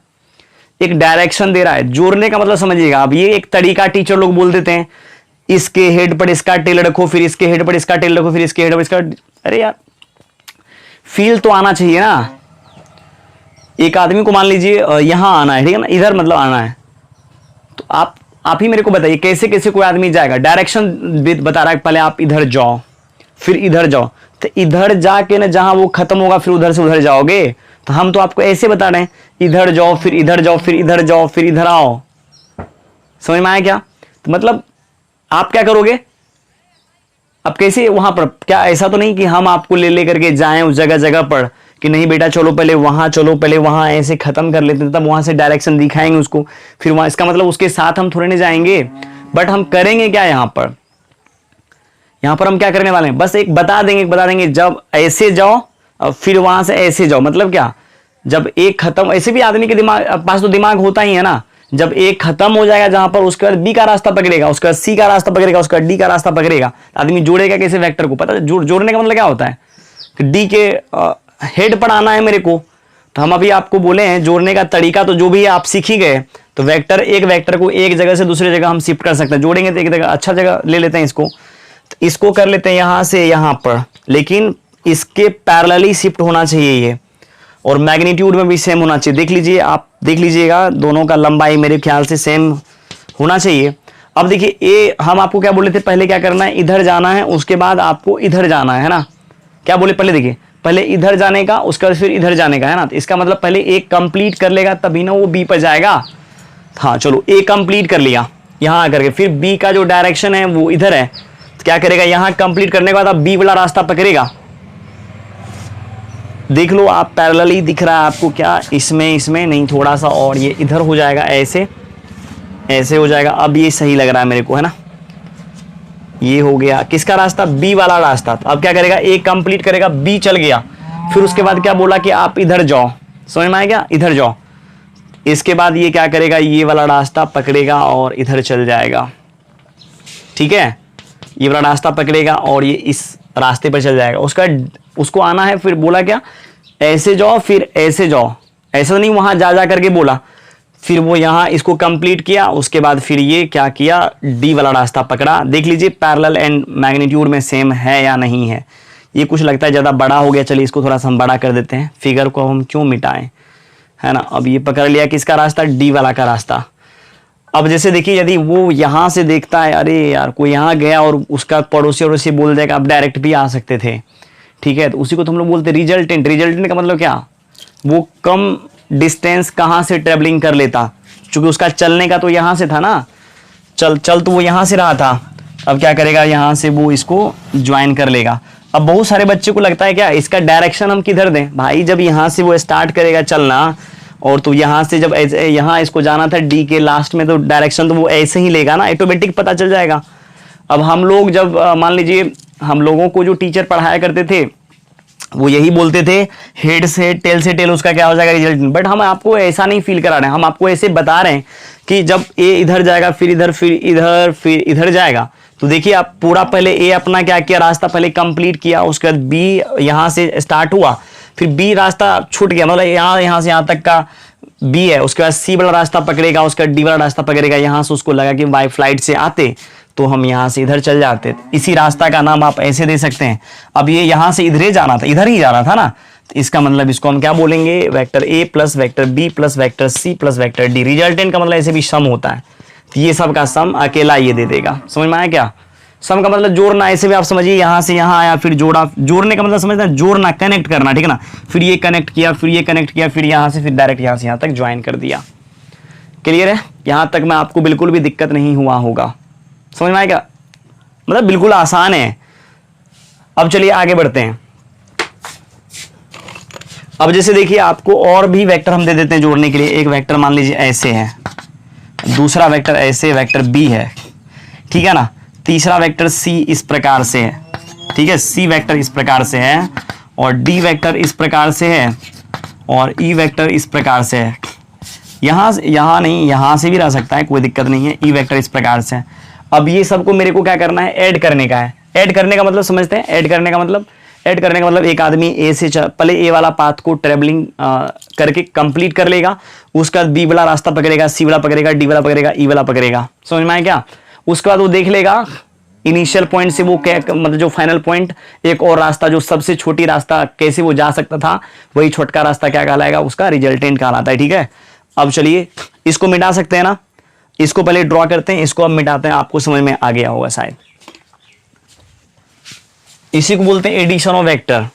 एक डायरेक्शन दे रहा है। जोड़ने का मतलब समझिएगा आप, ये एक तरीका टीचर लोग बोल देते हैं, इसके हेड पर इसका टेल रखो, फिर इसके हेड पर इसका टेल रखो, फिर इसके हेड पर इसका। अरे यार फील तो आना चाहिए ना। एक आदमी को मान लीजिए यहां आना है, ठीक है ना, इधर मतलब आना है, तो आप ही मेरे को बताइए कैसे कैसे कोई आदमी जाएगा। डायरेक्शन बता रहा है, पहले आप इधर जाओ, फिर इधर जाओ, तो इधर जाके ना जहां वो खत्म होगा फिर उधर से उधर जाओगे। तो हम तो आपको ऐसे बता रहे हैं, इधर जाओ, फिर इधर जाओ, फिर इधर जाओ, फिर इधर आओ। समझ में आया क्या? तो मतलब आप क्या करोगे, अब कैसे वहां पर, क्या ऐसा तो नहीं कि हम आपको ले लेकर के जाएं उस जगह जगह पर कि नहीं बेटा चलो पहले वहां, चलो पहले वहां, ऐसे खत्म कर लेते हैं, तब वहां से डायरेक्शन दिखाएंगे उसको, फिर वहां। इसका मतलब उसके साथ हम थोड़े नहीं जाएंगे। बट हम करेंगे क्या यहां पर, यहां पर हम क्या करने वाले हैं, बस एक बता देंगे जब ऐसे जाओ और फिर वहां से ऐसे जाओ। मतलब क्या, जब एक खत्म, ऐसे भी आदमी के दिमाग पास तो दिमाग होता ही है ना, जब एक खत्म हो जाएगा जहां पर, उसके बाद बी का रास्ता पकड़ेगा, उसका सी का रास्ता पकड़ेगा, उसका डी का रास्ता पकड़ेगा। आदमी जोड़ेगा कैसे वेक्टर को, पता है जोड़ने का मतलब क्या होता है, डी के हेड पर आना है मेरे को। तो हम अभी आपको बोले हैं जोड़ने का तरीका, तो जो भी आप सीख ही गए, तो वेक्टर, एक वेक्टर को एक जगह से दूसरी जगह हम शिफ्ट कर सकते हैं। जोड़ेंगे तो एक जगह, अच्छा जगह ले लेते हैं इसको, तो इसको कर लेते हैं यहां से यहां पर, लेकिन इसके पैरेलली शिफ्ट होना चाहिए ये, और मैग्नीट्यूड में भी सेम होना चाहिए। देख लीजिए, आप देख लीजिएगा, दोनों का लंबाई मेरे ख्याल से सेम होना चाहिए। अब देखिए ए, हम आपको क्या बोले थे, पहले क्या करना है, इधर जाना है, उसके बाद आपको इधर जाना है ना। क्या बोले पहले, देखिए पहले इधर जाने का, उसके बाद फिर इधर जाने का, है ना। तो इसका मतलब पहले ए कंप्लीट कर लेगा तभी ना वो बी पर जाएगा। हाँ चलो, ए कंप्लीट कर लिया यहां आकर के, फिर बी का जो डायरेक्शन है वो इधर है, तो क्या करेगा, यहां कंप्लीट करने के बाद अब बी वाला रास्ता पकड़ेगा। देख लो आप, पैरेलली दिख रहा है आपको क्या, इसमें नहीं, थोड़ा सा और ये इधर हो जाएगा, ऐसे ऐसे हो जाएगा। अब ये सही लग रहा है मेरे को, है ना। ये हो गया किसका रास्ता, बी वाला रास्ता। तो अब क्या करेगा, ए कंप्लीट करेगा, बी चल गया, फिर उसके बाद क्या बोला कि आप इधर जाओ। समझ में आया क्या, इधर जाओ। इसके बाद ये क्या करेगा, ये वाला रास्ता पकड़ेगा और इधर चल जाएगा, ठीक है। ये वाला रास्ता पकड़ेगा और ये इस रास्ते पर चल जाएगा। उसको आना है, फिर बोला क्या, ऐसे जाओ फिर ऐसे जाओ, ऐसा नहीं वहां जा करके बोला। फिर वो यहाँ इसको कंप्लीट किया, उसके बाद फिर ये क्या किया, डी वाला रास्ता पकड़ा। देख लीजिए पैरेलल एंड मैग्नीट्यूड में सेम है या नहीं है। ये कुछ लगता है ज़्यादा बड़ा हो गया, चलिए इसको थोड़ा सा हम बड़ा कर देते हैं, फिगर को हम क्यों मिटाएं, है ना। अब ये पकड़ लिया किसका रास्ता, डी वाला का रास्ता। अब जैसे देखिए, यदि वो यहाँ से देखता है, अरे यार कोई यहाँ गया और उसका पड़ोसी और उसे बोल देगा, आप डायरेक्ट भी आ सकते थे, ठीक है। तो उसी को तो हम लोग बोलते हैं रिजल्टेंट। रिजल्टेंट का मतलब क्या, वो कम डिस्टेंस कहाँ से ट्रेवलिंग कर लेता, क्योंकि उसका चलने का तो यहाँ से था ना, चल तो वो यहाँ से रहा था। अब क्या करेगा, यहाँ से वो इसको ज्वाइन कर लेगा। अब बहुत सारे बच्चे को लगता है क्या, इसका डायरेक्शन हम किधर दें भाई, जब यहाँ से वो स्टार्ट करेगा चलना, और तो यहाँ से जब यहाँ इसको जाना था डी के लास्ट में, तो डायरेक्शन तो वो ऐसे ही लेगा ना, ऑटोमेटिक पता चल जाएगा। अब हम लोग जब मान लीजिए, हम लोगों को जो टीचर पढ़ाया करते थे वो यही बोलते थे, हेड से टेल से टेल उसका क्या हो जाएगा, रिजल्ट। बट हम आपको ऐसा नहीं फील करा रहे हैं, हम आपको ऐसे बता रहे हैं कि जब ए इधर जाएगा, फिर इधर, फिर इधर, फिर इधर जाएगा। तो देखिए आप पूरा पहले ए अपना क्या किया, रास्ता पहले कंप्लीट किया, उसके बाद बी यहाँ से स्टार्ट हुआ, फिर बी रास्ता छूट गया, मतलब यहाँ से यहाँ तक का बी है। उसके बाद सी वाला रास्ता पकड़ेगा, उसका डी वाला रास्ता पकड़ेगा। यहाँ से उसको लगा कि बाई फ्लाइट से आते तो हम यहाँ से इधर चल जाते। इसी रास्ता का नाम आप ऐसे दे सकते हैं। अब ये यहाँ से इधर ही जाना था, इधर ही जाना था ना, तो इसका मतलब इसको हम क्या बोलेंगे, vector A plus vector B plus vector C plus vector D. Resultant का मतलब ऐसे भी सम होता है, तो ये सब का सम अकेला ये दे देगा। समझ में आया क्या, सम का मतलब जोड़ना, ऐसे भी आप समझिए, यहाँ से यहाँ आया, फिर जोड़ा। जोड़ने का मतलब समझना, जोड़ना, कनेक्ट करना, ठीक है ना। फिर ये कनेक्ट किया, फिर ये कनेक्ट किया, फिर यहाँ से, फिर डायरेक्ट यहाँ से यहाँ तक ज्वाइन कर दिया। क्लियर है, यहाँ तक में आपको बिल्कुल भी दिक्कत नहीं हुआ होगा। समझ में आया क्या, मतलब बिल्कुल आसान है। अब चलिए आगे बढ़ते हैं। अब जैसे देखिए आपको और भी वेक्टर हम दे देते हैं जोड़ने के लिए। एक वेक्टर मान लीजिए ऐसे है, दूसरा वेक्टर ऐसे वेक्टर बी है, ठीक है ना। तीसरा वेक्टर सी इस प्रकार से है, ठीक है, सी वेक्टर इस प्रकार से है, और डी वेक्टर इस प्रकार से है, और ई वेक्टर इस प्रकार से है। यहाँ नहीं, यहाँ से भी रह सकता है, कोई दिक्कत नहीं है। ई वेक्टर इस प्रकार से है। अब ये सबको मेरे को क्या करना है, ऐड करने का है। ऐड करने का मतलब समझते हैं, ऐड करने का मतलब एक आदमी ए से पहले ए वाला पाथ को ट्रेवलिंग करके कंप्लीट कर लेगा, उसके बाद बी वाला रास्ता पकड़ेगा, सी वाला पकड़ेगा, डी वाला पकड़ेगा, ई वाला पकड़ेगा। समझ में आया क्या? उसके बाद वो देख लेगा इनिशियल पॉइंट से वो क्या, मतलब जो फाइनल पॉइंट, एक और रास्ता जो सबसे छोटी रास्ता कैसे वो जा सकता था, वही छोटका रास्ता क्या कहलाएगा, उसका रिजल्टेंट कहलाता है। ठीक है, अब चलिए इसको मिटा सकते हैं ना। इसको पहले ड्रॉ करते हैं, इसको अब मिटाते हैं। आपको समझ में आ गया होगा शायद। इसी को बोलते हैं एडिशन ऑफ वेक्टर।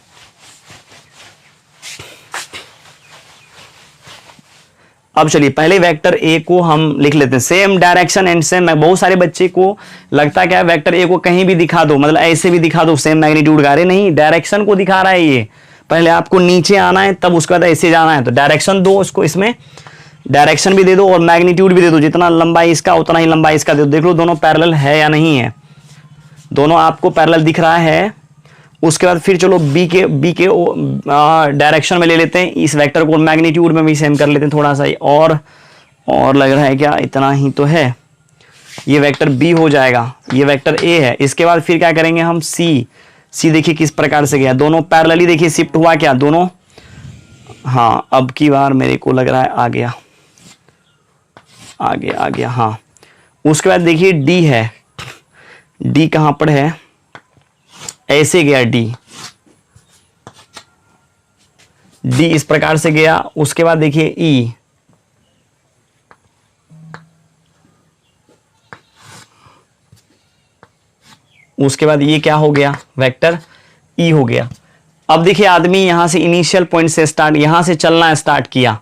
अब चलिए पहले वेक्टर ए को हम लिख लेते हैं, सेम डायरेक्शन एंड सेम। बहुत सारे बच्चे को लगता क्या है वेक्टर ए को कहीं भी दिखा दो, मतलब ऐसे भी दिखा दो सेम मैग्नीट्यूड का। अरे नहीं, डायरेक्शन को दिखा रहा है ये। पहले आपको नीचे आना है, तब उसके बाद ऐसे जाना है। तो डायरेक्शन दो उसको, इसमें डायरेक्शन भी दे दो और मैग्नीट्यूड भी दे दो। जितना लंबाई इसका उतना ही लंबाई इसका दे दो। देख लो दोनों पैरेलल है या नहीं है, दोनों आपको पैरेलल दिख रहा है। उसके बाद फिर चलो बी के डायरेक्शन में ले लेते हैं इस वेक्टर को, मैग्नीट्यूड में भी सेम कर लेते हैं थोड़ा सा ही। और लग रहा है क्या, इतना ही तो है। ये वेक्टर बी हो जाएगा, ये वेक्टर ए है। इसके बाद फिर क्या करेंगे हम, सी देखिए किस प्रकार से गया, दोनों पैरेलली देखिए शिफ्ट हुआ क्या, दोनों। हाँ, अब की बार मेरे को लग रहा है आ गया। हाँ, उसके बाद देखिए डी है, डी कहां पर है, ऐसे गया डी इस प्रकार से गया। उसके बाद देखिए ई, उसके बाद ये क्या हो गया, वेक्टर ई हो गया। अब देखिए आदमी यहां से इनिशियल पॉइंट से स्टार्ट, यहां से चलना स्टार्ट किया।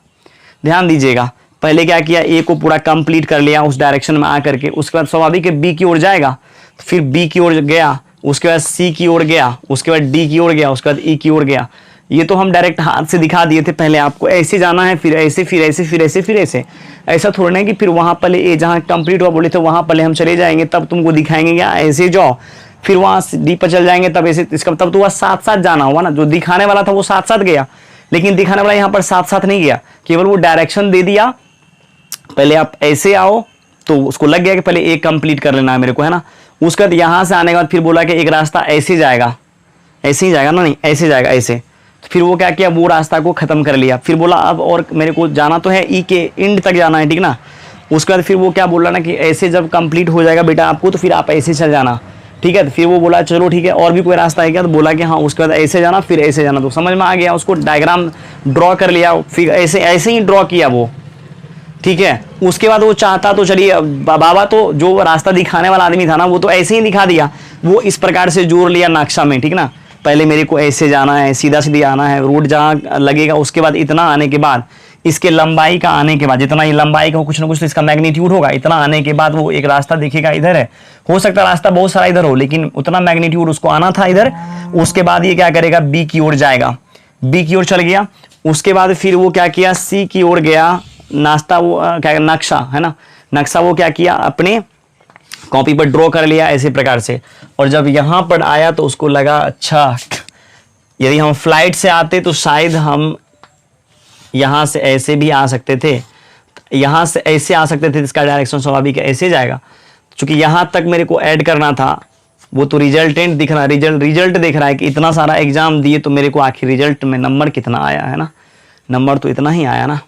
ध्यान दीजिएगा, पहले क्या किया, ए को पूरा कंप्लीट कर लिया उस डायरेक्शन में आकर के। उसके बाद स्वाभाविक है बी की ओर जाएगा, फिर बी की ओर गया, उसके बाद सी की ओर गया, उसके बाद डी की ओर गया, उसके बाद ई की ओर गया। ये तो हम डायरेक्ट हाथ से दिखा दिए थे। पहले आपको ऐसे जाना है, फिर ऐसे, फिर ऐसे, फिर ऐसे, फिर ऐसे। ऐसा थोड़ा है कि फिर वहां पहले ए जहां कंप्लीट हुआ बोले थे वहां पहले हम चले जाएंगे, तब तुमको दिखाएंगे क्या, ऐसे जाओ, फिर वहां डी पर चल जाएंगे, तब ऐसे। इसका तब तो वह साथ साथ जाना हुआ ना। जो दिखाने वाला था वो साथ साथ गया, लेकिन दिखाने वाला यहाँ पर साथ साथ नहीं गया, केवल वो डायरेक्शन दे दिया। पहले आप ऐसे आओ, तो उसको लग गया कि पहले एक कंप्लीट कर लेना है मेरे को, है ना। उसके बाद यहां से आने के बाद फिर बोला कि एक रास्ता ऐसे जाएगा, ऐसे ही जाएगा ना, नहीं ऐसे जाएगा, ऐसे। तो फिर वो क्या किया, वो रास्ता को खत्म कर लिया। फिर बोला अब और मेरे को जाना तो है ई के एंड तक जाना है, ठीक ना। उसके बाद फिर वो क्या बोला ना कि ऐसे जब कंप्लीट हो जाएगा बेटा आपको, तो फिर आप ऐसे चल जाना, ठीक है। तो फिर वो बोला चलो ठीक है, और भी कोई रास्ता है क्या, तो बोला कि हाँ। उसके बाद ऐसे जाना, फिर ऐसे जाना। तो समझ में आ गया, उसको डायग्राम ड्रॉ कर लिया, फिर ऐसे ही ड्रॉ किया वो, ठीक है। उसके बाद वो चाहता तो चलिए बाबा, तो जो रास्ता दिखाने वाला आदमी था ना, वो तो ऐसे ही दिखा दिया। वो इस प्रकार से जोड़ लिया नक्शा में, ठीक ना। पहले मेरे को ऐसे जाना है, सीधा सीधा आना है, रोड जहाँ लगेगा उसके बाद इतना आने के बाद, इसके लंबाई का आने के बाद, जितना ये लंबाई का हो, कुछ ना कुछ तो इसका मैग्नीट्यूड होगा। इतना आने के बाद वो एक रास्ता दिखेगा, इधर है, हो सकता है रास्ता बहुत सारा इधर हो, लेकिन उतना मैग्नीट्यूड उसको आना था इधर। उसके बाद ये क्या करेगा, बी की ओर जाएगा, बी की ओर चल गया। उसके बाद फिर वो क्या किया, सी की ओर गया। नाश्ता वो क्या, नक्शा है ना, नक्शा वो क्या किया, अपने कॉपी पर ड्रॉ कर लिया ऐसे प्रकार से। और जब यहाँ पर आया तो उसको लगा अच्छा, यदि हम फ्लाइट से आते तो शायद हम यहाँ से ऐसे भी आ सकते थे, यहाँ से ऐसे आ सकते थे, इसका डायरेक्शन स्वाभाविक ऐसे जाएगा। चूंकि यहाँ तक मेरे को ऐड करना था, वो तो रिजल्टेंट दिख रहा है, रिजल्ट देख रहा है कि इतना सारा एग्जाम दिए तो मेरे को आखिर रिजल्ट में नंबर कितना आया, है ना। नंबर तो इतना ही आया ना,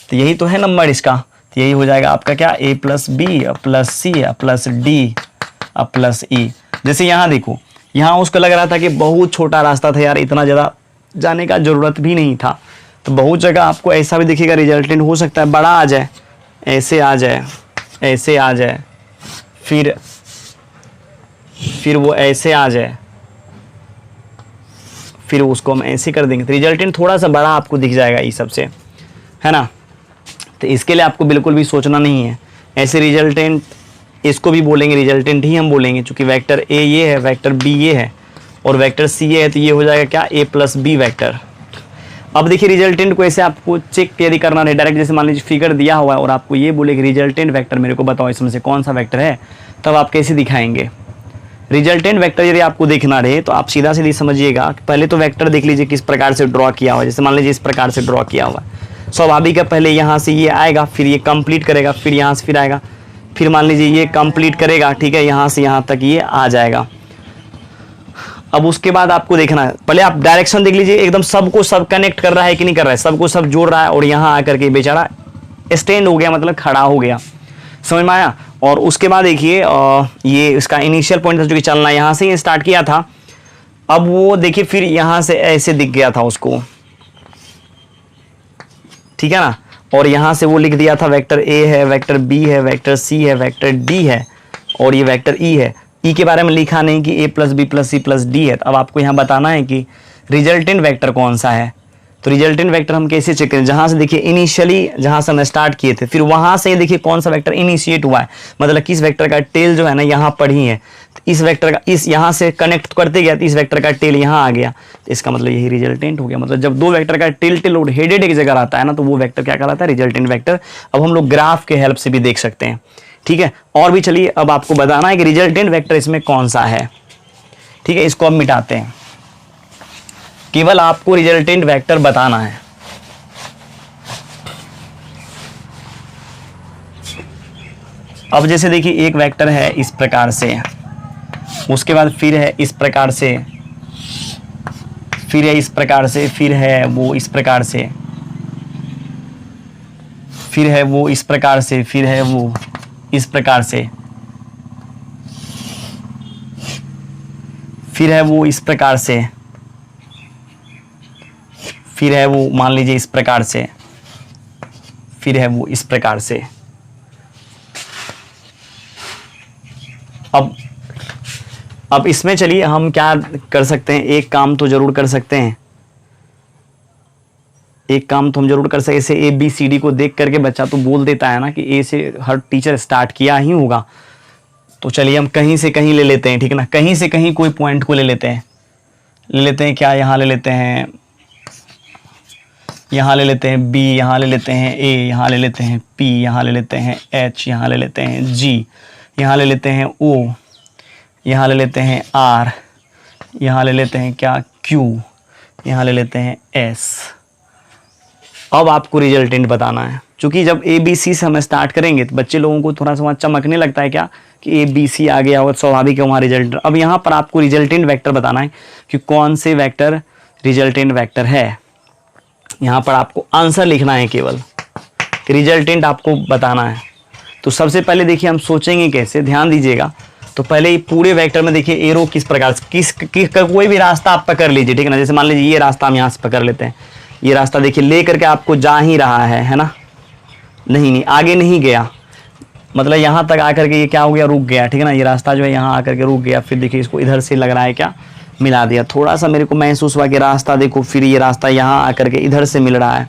तो यही तो है नंबर इसका। तो यही हो जाएगा आपका क्या, A plus B plus C plus D plus E. जैसे यहाँ देखो, यहाँ उसको लग रहा था कि बहुत छोटा रास्ता था यार, इतना ज़्यादा जाने का ज़रूरत भी नहीं था। तो बहुत जगह आपको ऐसा भी दिखेगा, रिजल्टेंट हो सकता है बड़ा आ जाए, ऐसे आ जाए, ऐसे आ जाए, फिर वो ऐसे आ जाए, फिर उसको हम ऐसे कर देंगे, तो रिजल्टेंट थोड़ा सा बड़ा आपको दिख जाएगा ये सबसे, है ना। तो इसके लिए आपको बिल्कुल भी सोचना नहीं है। ऐसे रिजल्टेंट, इसको भी बोलेंगे रिजल्टेंट ही हम बोलेंगे, क्योंकि वेक्टर ए ये है, वेक्टर बी ये है, और वेक्टर सी ये है, तो ये हो जाएगा क्या, ए प्लस बी वेक्टर। अब देखिए रिजल्टेंट को ऐसे आपको चेक यदि करना है डायरेक्ट, जैसे मान लीजिए फिगर दिया हुआ है और आपको ये बोले कि रिजल्टेंट वेक्टर मेरे को बताओ इसमें से कौन सा वेक्टर है, तब आप कैसे दिखाएंगे। रिजल्टेंट वेक्टर यदि आपको देखना रहे तो आप सीधा सीधी समझिएगा, पहले तो वेक्टर देख लीजिए किस प्रकार से ड्रॉ किया हुआ है। जैसे मान लीजिए इस प्रकार से ड्रॉ किया हुआ है, स्वाभाविक है पहले यहाँ से ये आएगा, फिर ये कंप्लीट करेगा, फिर यहाँ से फिर आएगा, फिर मान लीजिए ये कंप्लीट करेगा, ठीक है, यहाँ से यहाँ तक ये आ जाएगा। अब उसके बाद आपको देखना है, पहले आप डायरेक्शन देख लीजिए, एकदम सबको सब कनेक्ट कर रहा है कि नहीं कर रहा है, सबको सब जोड़ रहा है, और यहाँ आकर के बेचारा स्टैंड हो गया, मतलब खड़ा हो गया, समझ में आया। और उसके बाद देखिए ये इसका इनिशियल पॉइंट था जो कि चलना यहाँ से ही स्टार्ट किया था, अब वो देखिए फिर यहाँ से ऐसे दिख गया था उसको, ठीक है ना, और यहाँ से वो लिख दिया था वेक्टर ए है, वेक्टर बी है, वेक्टर सी है, वेक्टर डी है, और ये वेक्टर ई है। ई के बारे में लिखा नहीं कि A plus B plus C plus D है। अब आपको यहाँ बताना है कि रिजल्टेंट वेक्टर कौन सा है। तो रिजल्टेंट वेक्टर हम कैसे चेक करें, जहाँ से देखिए इनिशियली जहाँ से हम स्टार्ट किए थे, फिर वहाँ से देखिए कौन सा वेक्टर इनिशिएट हुआ है, मतलब किस वेक्टर का टेल जो है ना यहाँ पर ही है, तो इस वेक्टर का इस यहाँ से कनेक्ट करते गया तो इस वेक्टर का टेल यहाँ आ गया, तो इसका मतलब यही रिजल्टेंट हो गया। मतलब जब दो वेक्टर का टेल और हेडेड एक जगह आता है ना, तो वो वेक्टर क्या कहलाता है, रिजल्टेंट वेक्टर। अब हम लोग ग्राफ के हेल्प से भी देख सकते हैं, ठीक है। और भी चलिए अब आपको बताना है कि रिजल्टेंट वेक्टर इसमें कौन सा है, ठीक है। इसको अब मिटाते हैं, केवल आपको रिजल्टेंट वेक्टर बताना है। अब जैसे देखिए एक वेक्टर है इस प्रकार से, उसके बाद फिर है इस प्रकार से, फिर है इस प्रकार से, फिर है वो इस प्रकार से, फिर है वो इस प्रकार से, फिर है वो इस प्रकार से, फिर है वो इस प्रकार से, फिर है वो मान लीजिए इस प्रकार से, फिर है वो इस प्रकार से। अब इसमें चलिए हम क्या कर सकते हैं, एक काम तो जरूर कर सकते हैं, एक काम तो हम जरूर कर सकते हैं। ऐसे ए बी सी डी को देख करके बच्चा तो बोल देता है ना कि ए से हर टीचर स्टार्ट किया ही होगा, तो चलिए हम कहीं से कहीं ले लेते हैं, ठीक है ना, कहीं से कहीं कोई पॉइंट को ले लेते हैं, क्या यहाँ ले लेते हैं, यहाँ ले लेते हैं बी, यहाँ ले लेते हैं ए, यहाँ ले लेते हैं पी, यहाँ ले लेते हैं एच, यहाँ ले लेते हैं जी, यहाँ ले लेते हैं ओ, यहाँ ले लेते हैं आर, यहाँ ले लेते हैं क्या क्यू, यहाँ ले लेते हैं एस। अब आपको रिजल्टेंट बताना है, क्योंकि जब ए बी सी से हम स्टार्ट करेंगे तो बच्चे लोगों को थोड़ा सा चमकने लगता है क्या कि ए बी सी आ गया और स्वाभाविक है वहाँ रिजल्ट। अब यहाँ पर आपको रिजल्टेंट वेक्टर बताना है कि कौन से वेक्टर रिजल्टेंट वेक्टर है। यहाँ पर आपको आंसर लिखना है केवल, कि रिजल्टेंट आपको बताना है। तो सबसे पहले देखिए हम सोचेंगे कैसे, ध्यान दीजिएगा। तो पहले ये पूरे वेक्टर में देखिए एरो किस प्रकार से कोई भी रास्ता आप पकड़ लीजिए, ठीक है ना। जैसे मान लीजिए ये रास्ता हम यहाँ से पकड़ लेते हैं, ये रास्ता देखिए ले करके आपको जा ही रहा है ना, नहीं आगे नहीं गया, मतलब यहाँ तक आकर के ये क्या हो गया, रुक गया, ठीक है ना। ये रास्ता जो है यहाँ आकर के रुक गया, फिर देखिए इसको इधर से लग रहा है क्या, मिला दिया। थोड़ा सा मेरे को महसूस हुआ कि रास्ता देखो, फिर ये रास्ता यहाँ आकर के इधर से मिल रहा है,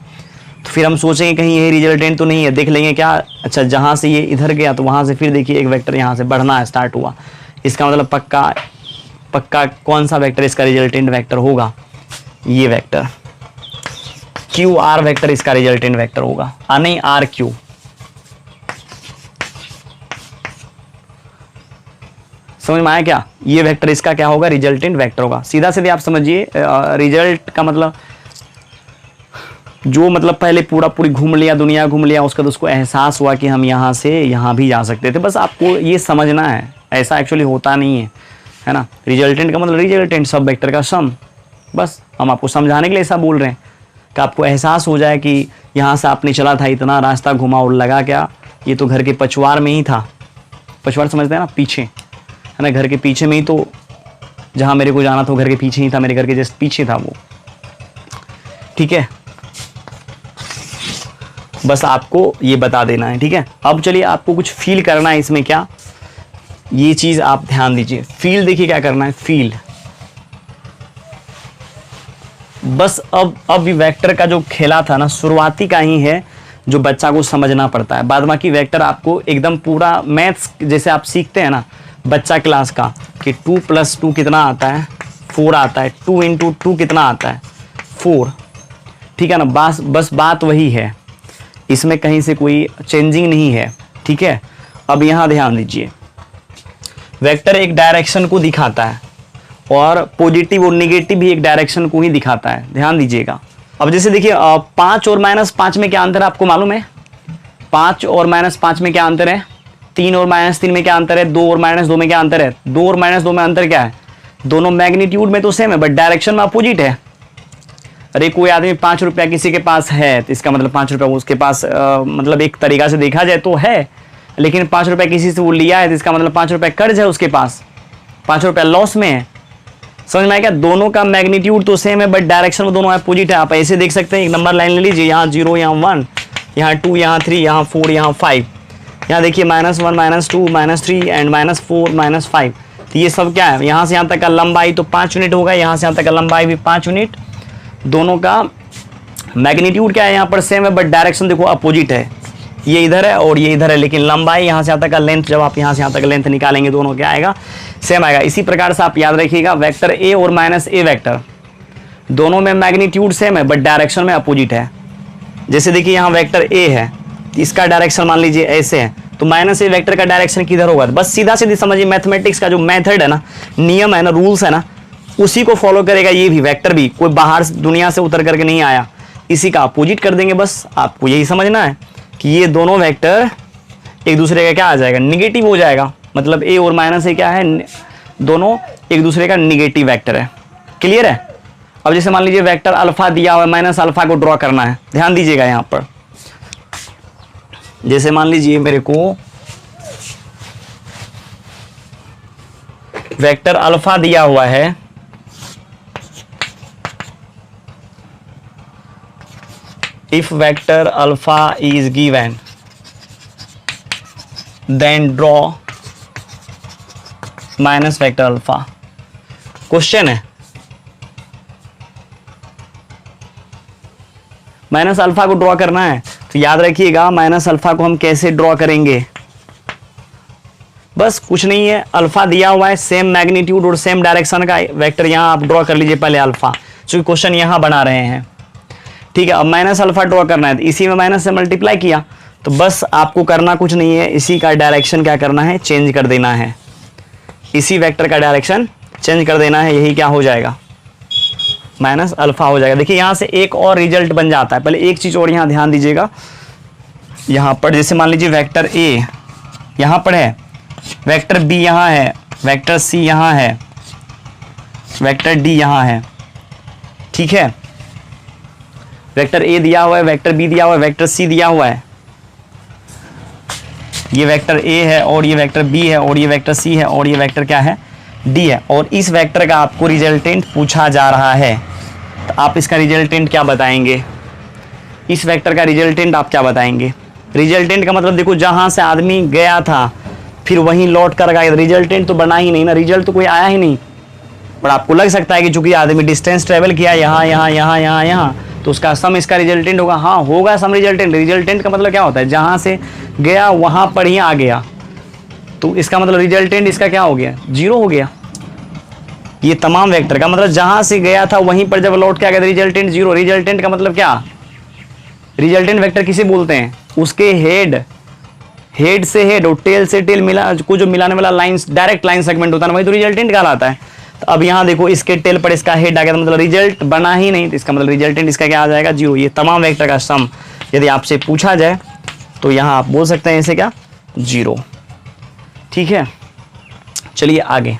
तो फिर हम सोचेंगे कहीं ये रिजल्टेंट तो नहीं है, देख लेंगे क्या, अच्छा जहाँ से ये इधर गया तो वहाँ से फिर देखिए एक वेक्टर यहाँ से बढ़ना स्टार्ट हुआ, इसका मतलब पक्का कौन सा वेक्टर इसका रिजल्टेंट वेक्टर होगा, ये वेक्टर क्यू आर वेक्टर इसका रिजल्टेंट वेक्टर होगा, नहीं आर क्यू। समझ में आया क्या, ये वेक्टर इसका क्या होगा, रिजल्टेंट वेक्टर होगा। सीधा सीधे आप समझिए, रिजल्ट का मतलब जो मतलब पहले पूरी घूम लिया, दुनिया घूम लिया, उसका तो उसको एहसास हुआ कि हम यहाँ से यहाँ भी जा सकते थे। बस आपको ये समझना है, ऐसा एक्चुअली होता नहीं है ना। रिजल्टेंट का मतलब रिजल्टेंट सब वेक्टर का सम, बस हम आपको समझाने के लिए ऐसा बोल रहे हैं कि आपको एहसास हो जाए कि यहाँ से आपने चला था, इतना रास्ता घुमा और लगा क्या, ये तो घर के पछवाड़ में ही था। पछवाड़ समझते हैं ना, पीछे है ना, घर के पीछे में ही, तो जहाँ मेरे को जाना था घर के पीछे ही था, मेरे घर के जस्ट पीछे था वो, ठीक है। बस आपको ये बता देना है, ठीक है। अब चलिए आपको कुछ फील करना है इसमें, क्या ये चीज़ आप ध्यान दीजिए। फील देखिए क्या करना है, फील बस अब वेक्टर का जो खेला था ना, शुरुआती का ही है जो बच्चा को समझना पड़ता है। बाद बाकी वेक्टर आपको एकदम पूरा मैथ्स जैसे आप सीखते हैं ना बच्चा क्लास का, कि 2 + 2 कितना आता है, 4 आता है, 2 × 2 कितना आता है, 4, ठीक है ना, बस बात वही है, इसमें कहीं से कोई चेंजिंग नहीं है। ठीक है, अब यहाँ ध्यान दीजिए, वेक्टर एक डायरेक्शन को दिखाता है और पॉजिटिव और निगेटिव भी एक डायरेक्शन को ही दिखाता है, ध्यान दीजिएगा। अब जैसे देखिए 5 और -5 में क्या अंतर है आपको मालूम है? 5 और -5 में क्या अंतर है? 3 और -3 में क्या अंतर है? 2 और -2 में क्या अंतर है? 2 और -2 में अंतर क्या है? दोनों मैग्नीट्यूड में तो सेम है बट डायरेक्शन में अपोजिट है। अरे कोई आदमी 5 रुपया किसी के पास है तो इसका मतलब 5 रुपया उसके पास मतलब एक तरीका से देखा जाए तो है, लेकिन 5 रुपया किसी से वो लिया है तो इसका मतलब 5 रुपया कर्ज है उसके पास, 5 रुपया लॉस में है। समझ में आया क्या? दोनों का मैग्नीट्यूड तो सेम है बट डायरेक्शन में दोनों अपोजिट है। आप ऐसे देख सकते हैं, एक नंबर लाइन ले लीजिए, यहाँ 0, यहाँ 1, यहाँ 2, यहाँ 3, यहाँ 4, यहाँ 5। यहाँ देखिए -1, -2, -3 एंड -4, -5। तो ये सब क्या है? यहाँ से यहाँ तक का लंबाई तो 5 यूनिट होगा, यहाँ से यहाँ तक का लंबाई भी 5 यूनिट। दोनों का मैग्नीट्यूड क्या है यहाँ पर सेम है बट डायरेक्शन देखो अपोजिट है, ये इधर है और ये इधर है, लेकिन लंबाई यहाँ से यहाँ तक का लेंथ, जब आप यहाँ से यहाँ तक लेंथ निकालेंगे दोनों क्या आएगा? सेम आएगा। इसी प्रकार से आप याद रखिएगा, वेक्टर ए और -a वेक्टर दोनों में मैग्नीट्यूड सेम है बट डायरेक्शन में अपोजिट है। जैसे देखिए यहाँ वेक्टर ए है, इसका डायरेक्शन मान लीजिए ऐसे है, तो -a वेक्टर का डायरेक्शन किधर होगा? बस सीधा सीधी समझिए, मैथमेटिक्स का जो मेथड है ना, नियम है ना, रूल्स है ना, उसी को फॉलो करेगा ये भी वेक्टर भी, कोई बाहर दुनिया से उतर करके नहीं आया, इसी का अपोजिट कर देंगे। बस आपको यही समझना है कि ये दोनों वेक्टर एक दूसरे का क्या आ जाएगा? निगेटिव हो जाएगा। मतलब ए और -a क्या है? दोनों एक दूसरे का निगेटिव वेक्टर है। क्लियर है? अब जैसे मान लीजिए वेक्टर अल्फा दिया हुआ है, -α को ड्रॉ करना है, ध्यान दीजिएगा यहाँ पर। जैसे मान लीजिए मेरे को वेक्टर अल्फा दिया हुआ है, if vector alpha is given then draw minus vector alpha। Question है, -α को ड्रॉ करना है तो याद रखिएगा -α को हम कैसे ड्रॉ करेंगे? बस कुछ नहीं है, अल्फा दिया हुआ है, सेम मैग्नीट्यूड और सेम डायरेक्शन का वेक्टर यहां आप ड्रॉ कर लीजिए पहले अल्फा, क्योंकि क्वेश्चन यहां बना रहे हैं। ठीक है, अब -α ड्रॉ करना है तो इसी में माइनस से मल्टीप्लाई किया, तो बस आपको करना कुछ नहीं है, इसी का डायरेक्शन क्या करना है? चेंज कर देना है, इसी वेक्टर का डायरेक्शन चेंज कर देना है, यही क्या हो जाएगा? -α हो जाएगा। देखिए यहाँ से एक और रिजल्ट बन जाता है। पहले एक चीज़ और यहाँ ध्यान दीजिएगा, यहाँ पर जैसे मान लीजिए वेक्टर ए यहाँ पर है, वेक्टर बी यहाँ है, वेक्टर सी यहाँ है, वेक्टर डी यहाँ है। ठीक है, वेक्टर ए दिया हुआ है, वेक्टर बी दिया हुआ है, वेक्टर सी दिया हुआ है, ये वेक्टर ए है और ये वेक्टर बी है और ये वेक्टर सी है और ये वेक्टर क्या है? डी है। और इस वेक्टर का आपको रिजल्टेंट पूछा जा रहा है, तो आप इसका रिजल्टेंट क्या बताएंगे? इस वेक्टर का रिजल्टेंट आप क्या बताएंगे? रिजल्टेंट का मतलब देखो, जहां से आदमी गया था फिर वहीं लौट कर गया, रिजल्टेंट तो बना ही नहीं ना, रिजल्ट तो कोई आया ही नहीं। पर आपको लग सकता है कि चूंकि आदमी डिस्टेंस ट्रेवल किया यहाँ यहाँ यहाँ यहाँ यहाँ, तो उसका सम इसका रिजल्टेंट होगा। हाँ होगा सम रिजल्टेंट। रिजल्टेंट का मतलब क्या होता है? जहाँ से गया वहाँ पर ही आ गया, तो इसका मतलब रिजल्टेंट इसका क्या हो गया? 0 हो गया। ये तमाम वेक्टर का मतलब जहाँ से गया था वहीं पर जब लौट के आ गया रिजल्टेंट 0। रिजल्टेंट का मतलब क्या? रिजल्टेंट वेक्टर किसे बोलते हैं? उसके हेड से हेड और टेल से टेल मिला को जो मिलाने वाला लाइंस, डायरेक्ट लाइन सेगमेंट होता है ना, वही तो रिजल्टेंट कहलाता है। तो अब यहाँ देखो, इसके टेल पर इसका हेड आ गया, तो मतलब रिजल्ट बना ही नहीं, तो इसका मतलब रिजल्टेंट इसका क्या आ जाएगा? 0। ये तमाम वेक्टर का सम यदि आपसे पूछा जाए तो यहाँ आप बोल सकते हैं इसे क्या? 0। ठीक है, चलिए आगे।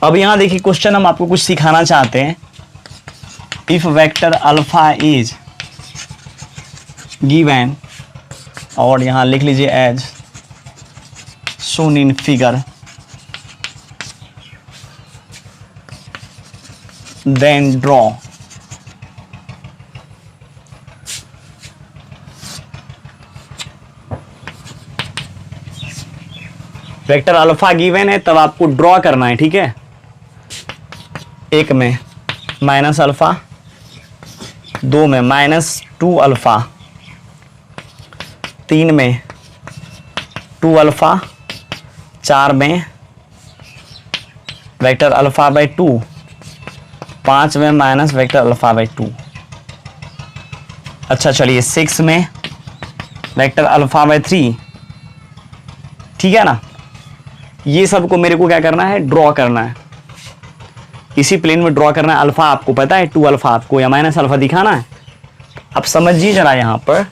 अब यहां देखिए, क्वेश्चन हम आपको कुछ सिखाना चाहते हैं। If vector alpha is given, और यहां लिख लीजिए as shown in figure, then draw vector alpha given है तब आपको ड्रॉ करना है, ठीक है। एक में माइनस अल्फा, 2 में -2 अल्फा, 3 में 2 अल्फा, 4 में वेक्टर अल्फा बाई 2, 5 में माइनस वेक्टर अल्फा बाई 2। अच्छा चलिए 6 में वेक्टर अल्फा बाई 3, ठीक है ना। ये सब को मेरे को क्या करना है, ड्रॉ करना है, इसी प्लेन में ड्रॉ करना है। अल्फा आपको पता है 2 अल्फा आपको या माइनस अल्फा दिखाना है। अब समझिए जरा, यहां पर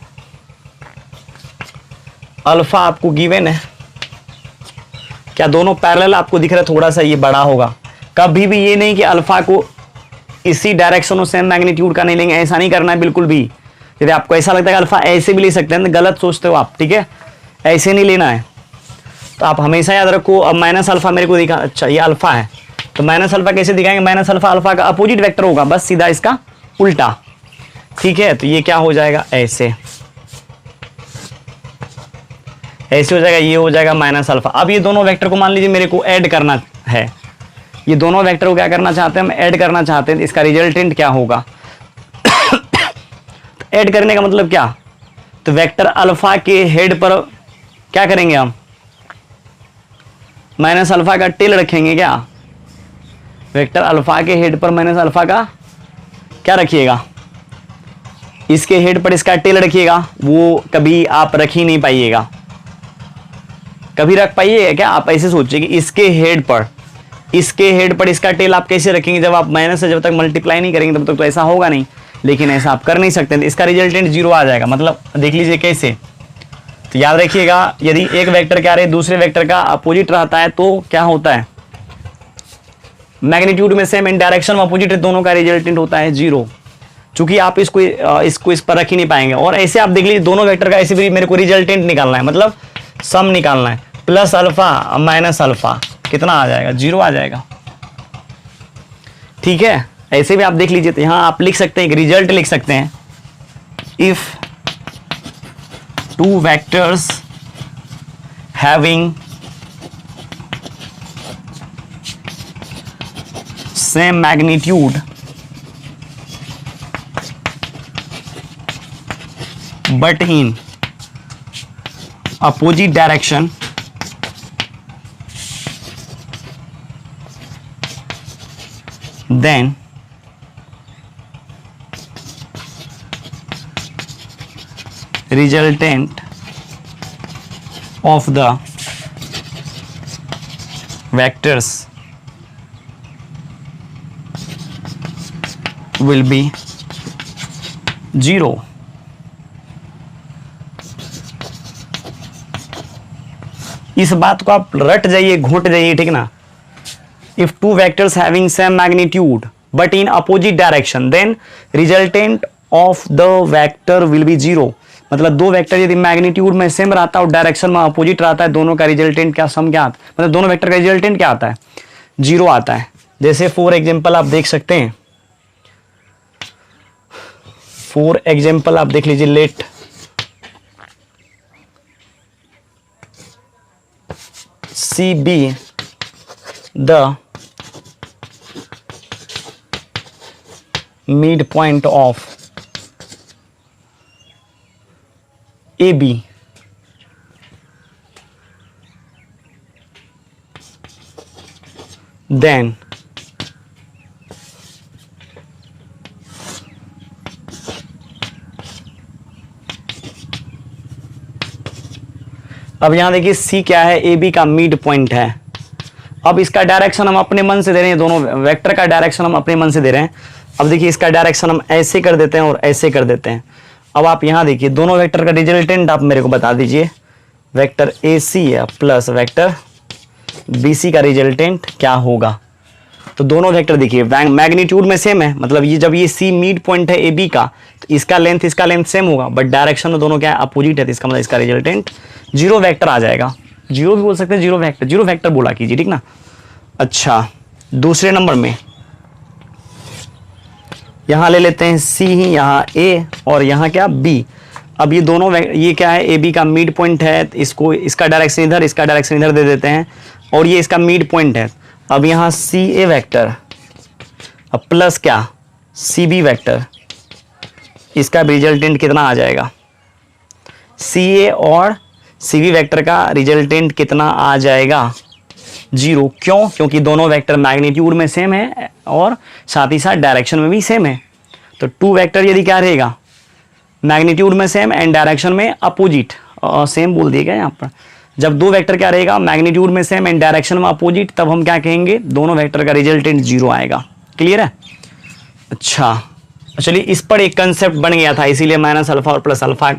अल्फा आपको गिवन है, क्या दोनों पैरेलल आपको दिख रहा है, थोड़ा सा ये बड़ा होगा। कभी भी ये नहीं कि अल्फा को इसी डायरेक्शन और सेम मैग्नीट्यूड का नहीं लेंगे, ऐसा नहीं करना है बिल्कुल भी। यदि आपको ऐसा लगता है कि अल्फा ऐसे भी ले सकते हैं तो गलत सोचते हो आप, ठीक है, ऐसे नहीं लेना है। तो आप हमेशा याद रखो, अब माइनस अल्फा मेरे को दिखा, अच्छा ये अल्फा है तो माइनस अल्फा कैसे दिखाएंगे, माइनस अल्फा अल्फा का अपोजिट वेक्टर होगा, बस सीधा इसका उल्टा, ठीक है। तो ये क्या हो जाएगा, ऐसे ऐसे हो जाएगा, ये हो जाएगा माइनस अल्फा। अब ये दोनों वेक्टर को मान लीजिए मेरे को ऐड करना है, ये दोनों वेक्टर को क्या करना चाहते हैं, हम ऐड करना चाहते हैं, तो इसका रिजल्टेंट क्या होगा। ऐड करने का मतलब क्या, तो वेक्टर अल्फा के हेड पर क्या करेंगे हम, माइनस अल्फा का टेल रखेंगे क्या, वेक्टर अल्फा के हेड पर माइनस अल्फा का क्या रखिएगा, इसके हेड पर इसका टेल रखिएगा। वो कभी आप रख ही नहीं पाइएगा, कभी रख पाइएगा क्या, आप ऐसे सोचिए कि इसके हेड पर इसका टेल आप कैसे रखेंगे, जब आप माइनस से जब तक मल्टीप्लाई नहीं करेंगे तब तक तो ऐसा होगा नहीं, लेकिन ऐसा आप कर नहीं सकते, तो इसका रिजल्टेंट 0 आ जाएगा। मतलब देख लीजिए कैसे, तो याद रखिएगा यदि एक वेक्टर क्या रहे दूसरे वेक्टर का अपोजिट रहता है तो क्या होता है, मैग्नीट्यूड में सेम, इन डायरेक्शन में अपोजिट, दोनों का रिजल्टेंट होता है 0। चूंकि आप इसको इस पर रख ही नहीं पाएंगे। और ऐसे आप देख लीजिए दोनों वेक्टर का ऐसे भी मेरे को रिजल्टेंट निकालना है, मतलब सम निकालना है, प्लस अल्फा माइनस अल्फा कितना आ जाएगा, 0 आ जाएगा, ठीक है। ऐसे भी आप देख लीजिए, तो यहां आप लिख सकते हैं, एक रिजल्ट लिख सकते हैं, if 2 vectors having same magnitude but in opposite direction, then resultant of the vectors will be 0। इस बात को आप रट जाइए, घोट जाइए, ठीक ना। If 2 vectors having same magnitude but in opposite direction then resultant of the vector will be 0। मतलब 2 वेक्टर यदि मैग्नीट्यूड में सेम रहता है और डायरेक्शन में अपोजिट रहता है, दोनों का रिजल्टेंट क्या, सम क्या आता है, मतलब दोनों वेक्टर का रिजल्टेंट क्या आता है, 0 आता है। जैसे फॉर एग्जाम्पल आप देख सकते हैं, फॉर एग्जाम्पल आप देख लीजिए, late C be the midpoint of AB, then अब यहां देखिए C क्या है, AB का मिड पॉइंट है। अब इसका डायरेक्शन हम अपने मन से दे रहे हैं, दोनों वेक्टर का डायरेक्शन हम अपने मन से दे रहे हैं। अब देखिए इसका डायरेक्शन हम ऐसे कर देते हैं और ऐसे कर देते हैं। अब आप यहां देखिए दोनों वेक्टर का रिजल्टेंट आप मेरे को बता दीजिए, वेक्टर AC है प्लस वेक्टर BC का रिजल्टेंट क्या होगा। तो दोनों वेक्टर देखिए मैग्नीट्यूड में सेम है, मतलब ये जब ये C मिड पॉइंट है AB का, तो इसका लेंथ सेम होगा, बट डायरेक्शन में दोनों क्या है, अपोजिट है, तो इसका मतलब इसका रिजल्टेंट 0 वेक्टर आ जाएगा। 0 भी बोल सकते हैं, 0 वेक्टर बोला कीजिए, ठीक ना। अच्छा दूसरे नंबर में यहां ले लेते हैं C ही, यहां A और यहां क्या B। अब ये दोनों ये क्या है, ए बी का मिड पॉइंट है, इसको इसका डायरेक्शन इधर, इसका डायरेक्शन इधर दे देते हैं, और ये इसका मिड पॉइंट है। अब यहाँ सी ए वैक्टर अब प्लस क्या सी बी वैक्टर, इसका रिजल्टेंट कितना आ जाएगा, सी ए और सी बी वैक्टर का रिजल्टेंट कितना आ जाएगा, 0। क्यों? क्योंकि दोनों वेक्टर मैग्नीट्यूड में सेम है और साथ ही साथ डायरेक्शन में भी सेम है। तो 2 वेक्टर यदि क्या रहेगा, मैग्नीट्यूड में सेम एंड डायरेक्शन में अपोजिट, सेम बोल दिया गया यहाँ पर। जब 2 वेक्टर क्या रहेगा, मैग्नीट्यूड में सेम एंड डायरेक्शन में अपोजिट, तब हम क्या कहेंगे, दोनों वेक्टर का रिजल्टेंट 0 आएगा। क्लियर है? अच्छा चलिए, इस पर एक कंसेप्ट बन गया था, इसीलिए माइनस अल्फा और प्लस अल्फा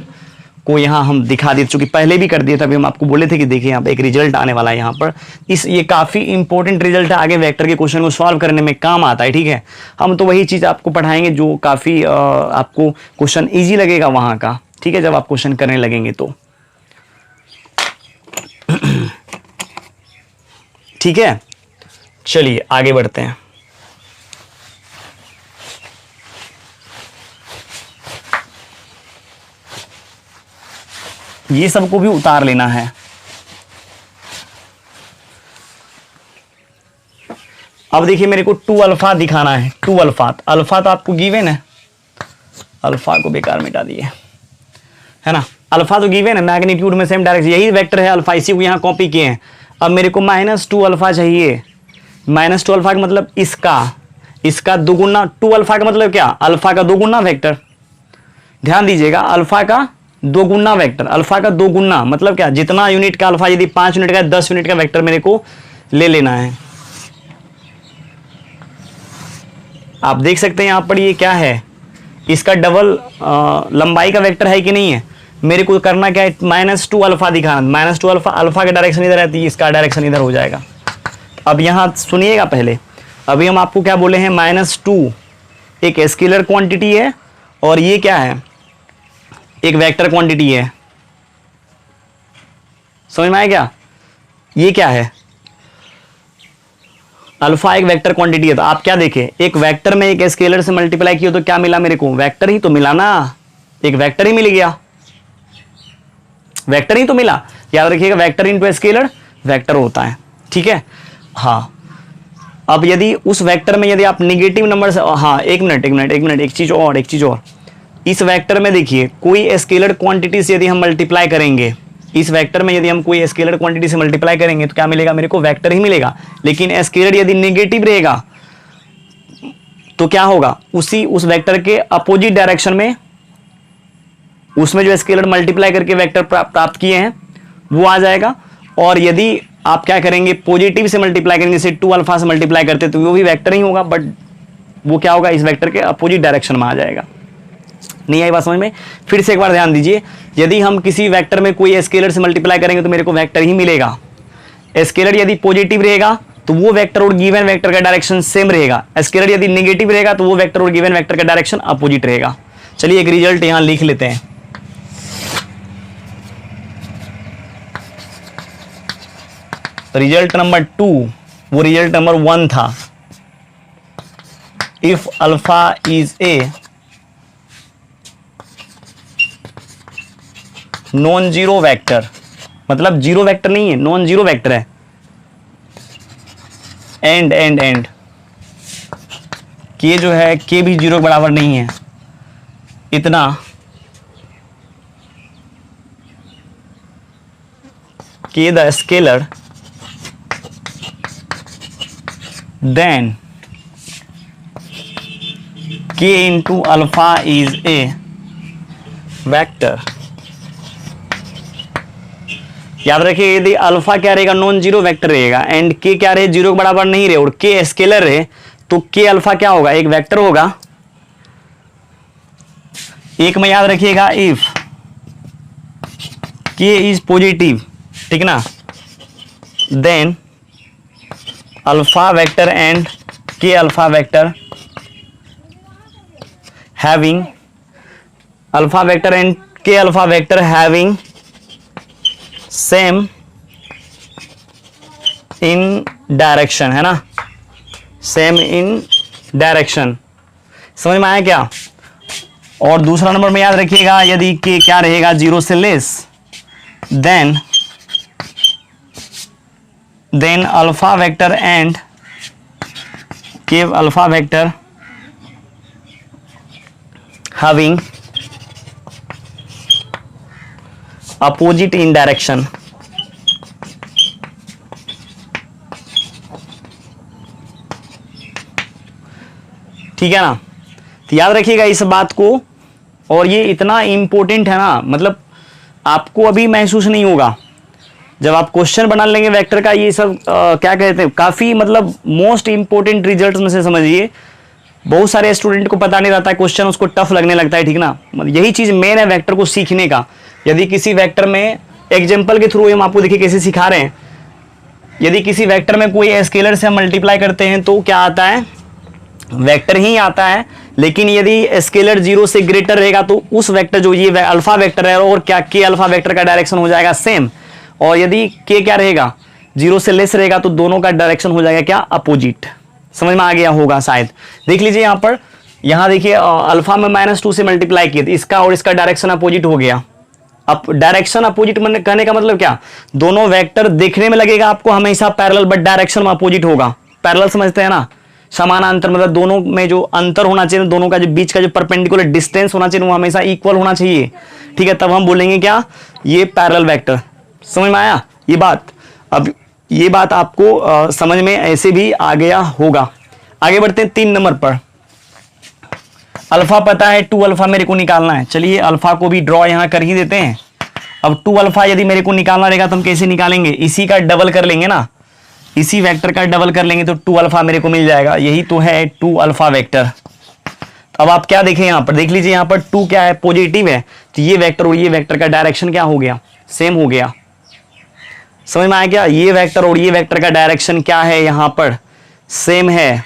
को यहाँ हम दिखा दिए, चूंकि पहले भी कर दिए थे। अभी हम आपको बोले थे कि देखिए यहाँ पे एक रिजल्ट आने वाला है यहाँ पर, ये काफ़ी इंपॉर्टेंट रिजल्ट है, आगे वेक्टर के क्वेश्चन को सॉल्व करने में काम आता है। ठीक है, हम तो वही चीज़ आपको पढ़ाएंगे जो काफ़ी आपको क्वेश्चन ईजी लगेगा वहाँ का। ठीक है, जब आप क्वेश्चन करने लगेंगे तो ठीक है। चलिए आगे बढ़ते हैं। ये सबको भी उतार लेना है। अब देखिए मेरे को 2 अल्फा दिखाना है, 2 अल्फा। अल्फा तो आपको गिवन है, अल्फा को बेकार मिटा दिए, है ना। अल्फा तो गिवन है, मैग्नीट्यूड में सेम डायरेक्शन, यही वेक्टर है अल्फा, इसी को यहाँ कॉपी किए हैं। अब मेरे को -2 अल्फा चाहिए। -2 अल्फा का मतलब इसका दोगुना, 2 अल्फा का मतलब क्या, अल्फा का दोगुना वेक्टर। ध्यान दीजिएगा, अल्फा का दोगुना वेक्टर, अल्फा का दोगुना मतलब क्या, जितना यूनिट का अल्फा, यदि 5 यूनिट का 10 यूनिट का वेक्टर मेरे को ले लेना है। आप देख सकते हैं यहाँ पर ये क्या है, इसका डबल लंबाई का वेक्टर है कि नहीं है। मेरे को करना क्या है, -2 अल्फा दिखाना। -2 अल्फा, अल्फा का डायरेक्शन इधर रहती है, इसका डायरेक्शन इधर हो जाएगा। अब यहाँ सुनिएगा पहले, अभी हम आपको क्या बोले हैं, -2 एक स्केलर क्वांटिटी है और ये क्या है, एक वेक्टर क्वांटिटी है। समझ में आया क्या? ये क्या है, अल्फा एक वेक्टर क्वांटिटी है। तो आप क्या देखें, एक वेक्टर में एक स्केलर से मल्टीप्लाई किया तो क्या मिला मेरे को, वेक्टर ही तो मिला ना, एक वेक्टर ही मिल गया, वेक्टर ही तो मिला। याद रखिएगा, वेक्टर इनटू स्केलर वेक्टर होता है। ठीक है, हाँ। अब यदि उस वेक्टर में यदि आप निगेटिव नंबर से, हाँ एक मिनट, एक चीज और, इस वेक्टर में देखिए कोई स्केलर क्वांटिटी से यदि हम मल्टीप्लाई करेंगे, इस वेक्टर में यदि हम कोई स्केलर क्वांटिटी से मल्टीप्लाई करेंगे तो क्या मिलेगा मेरे को, वेक्टर ही मिलेगा। लेकिन स्केलर यदि नेगेटिव रहेगा तो क्या होगा, उस वेक्टर के अपोजिट डायरेक्शन में, उसमें जो स्केलर मल्टीप्लाई करके वेक्टर प्राप्त किए हैं वो आ जाएगा। और यदि आप क्या करेंगे, पॉजिटिव से मल्टीप्लाई करेंगे, जैसे 2 अल्फा से मल्टीप्लाई करते तो वो भी वेक्टर ही होगा, बट वो क्या होगा, इस वेक्टर के अपोजिट डायरेक्शन में आ जाएगा। नहीं आई बात समझ में? फिर से एक बार ध्यान दीजिए, यदि हम किसी वेक्टर में कोई स्केलर से मल्टीप्लाई करेंगे तो मेरे को वेक्टर ही मिलेगा। स्केलर यदि पॉजिटिव रहेगा तो वो वेक्टर और गिवन वेक्टर का डायरेक्शन सेम रहेगा। स्केलर यदि नेगेटिव रहेगा तो वो वेक्टर और गिवन वेक्टर का डायरेक्शन अपोजिट रहेगा। चलिए एक रिजल्ट यहां लिख लेते हैं। रिजल्ट नंबर 2, वो रिजल्ट नंबर 1 था। If alpha is a non zero vector, मतलब जीरो वेक्टर नहीं है, नॉन जीरो वेक्टर है। एंड के जो है, के भी जीरो के बराबर नहीं है, इतना के द स्केलर देन के into alpha is a vector. याद रखिए, यदि अल्फा क्या रहेगा, नॉन जीरो वेक्टर रहेगा, एंड के क्या रहे, जीरो के बराबर नहीं रहे, और के स्केलर रहे, तो के अल्फा क्या होगा, एक वेक्टर होगा। एक में याद रखिएगा, इफ के इज पॉजिटिव, ठीक ना, then alpha vector and k alpha vector having, alpha vector and k alpha vector having same in direction, है ना, सेम इन डायरेक्शन। समझ में आया क्या? और दूसरा नंबर में याद रखिएगा यदि के क्या रहेगा 0 से less than alpha vector and k alpha vector having opposite in direction. ठीक है ना, तो याद रखिएगा इस बात को, और ये इतना इंपॉर्टेंट है ना, मतलब आपको अभी महसूस नहीं होगा जब आप क्वेश्चन बना लेंगे वेक्टर का। ये सब क्या कहते हैं, काफी मतलब मोस्ट इंपॉर्टेंट रिजल्ट्स में से समझिए। बहुत सारे स्टूडेंट को पता नहीं रहता है, क्वेश्चन उसको टफ लगने लगता है, ठीक ना। यही चीज मेन है वेक्टर को सीखने का। यदि किसी वेक्टर में एग्जांपल के थ्रू हम आपको देखिए कैसे सिखा रहे हैं, यदि किसी वेक्टर में कोई स्केलर से हम मल्टीप्लाई करते हैं तो क्या आता है, वेक्टर ही आता है। लेकिन यदि स्केलर 0 से ग्रेटर रहेगा तो उस वेक्टर जो ये अल्फा वेक्टर है और क्या के अल्फा वेक्टर का डायरेक्शन हो जाएगा सेम, और यदि के क्या रहेगा 0 से लेस रहेगा तो दोनों का डायरेक्शन हो जाएगा क्या, अपोजिट। समझ में आ गया होगा शायद। देख लीजिए यहाँ पर, यहाँ देखिए अल्फा में -2 से मल्टीप्लाई किए तो इसका और इसका डायरेक्शन अपोजिट हो गया। अब डायरेक्शन अपोजिट कहने का मतलब क्या, दोनों वेक्टर देखने में लगेगा आपको हमेशा पैरेलल, बट डायरेक्शन में अपोजिट होगा। पैरेलल समझते हैं ना, समानांतर, मतलब दोनों में जो अंतर होना चाहिए, दोनों का जो बीच का जो परपेंडिकुलर डिस्टेंस होना चाहिए वो हमेशा इक्वल होना चाहिए, ठीक है। तब हम बोलेंगे क्या, ये पैरेलल वेक्टर। समझ में आया ये बात। अब ये बात आपको समझ में ऐसे भी आ गया होगा। आगे बढ़ते हैं 3 नंबर पर। अल्फा पता है, 2 अल्फा मेरे को निकालना है। चलिए अल्फा को भी ड्रॉ यहां कर ही देते हैं। अब 2 अल्फा यदि मेरे को निकालना रहेगा तो हम कैसे निकालेंगे, इसी का डबल कर लेंगे ना, इसी वेक्टर का डबल कर लेंगे तो 2 अल्फा मेरे को मिल जाएगा। यही तो है 2 अल्फा वेक्टर। अब आप क्या देखें यहां पर, देख लीजिए यहां पर 2 क्या है, पॉजिटिव है, तो ये वेक्टर और ये वेक्टर का डायरेक्शन क्या हो गया, सेम हो गया। समझ में आया क्या, ये वेक्टर और ये वेक्टर का डायरेक्शन क्या है, यहां पर सेम है।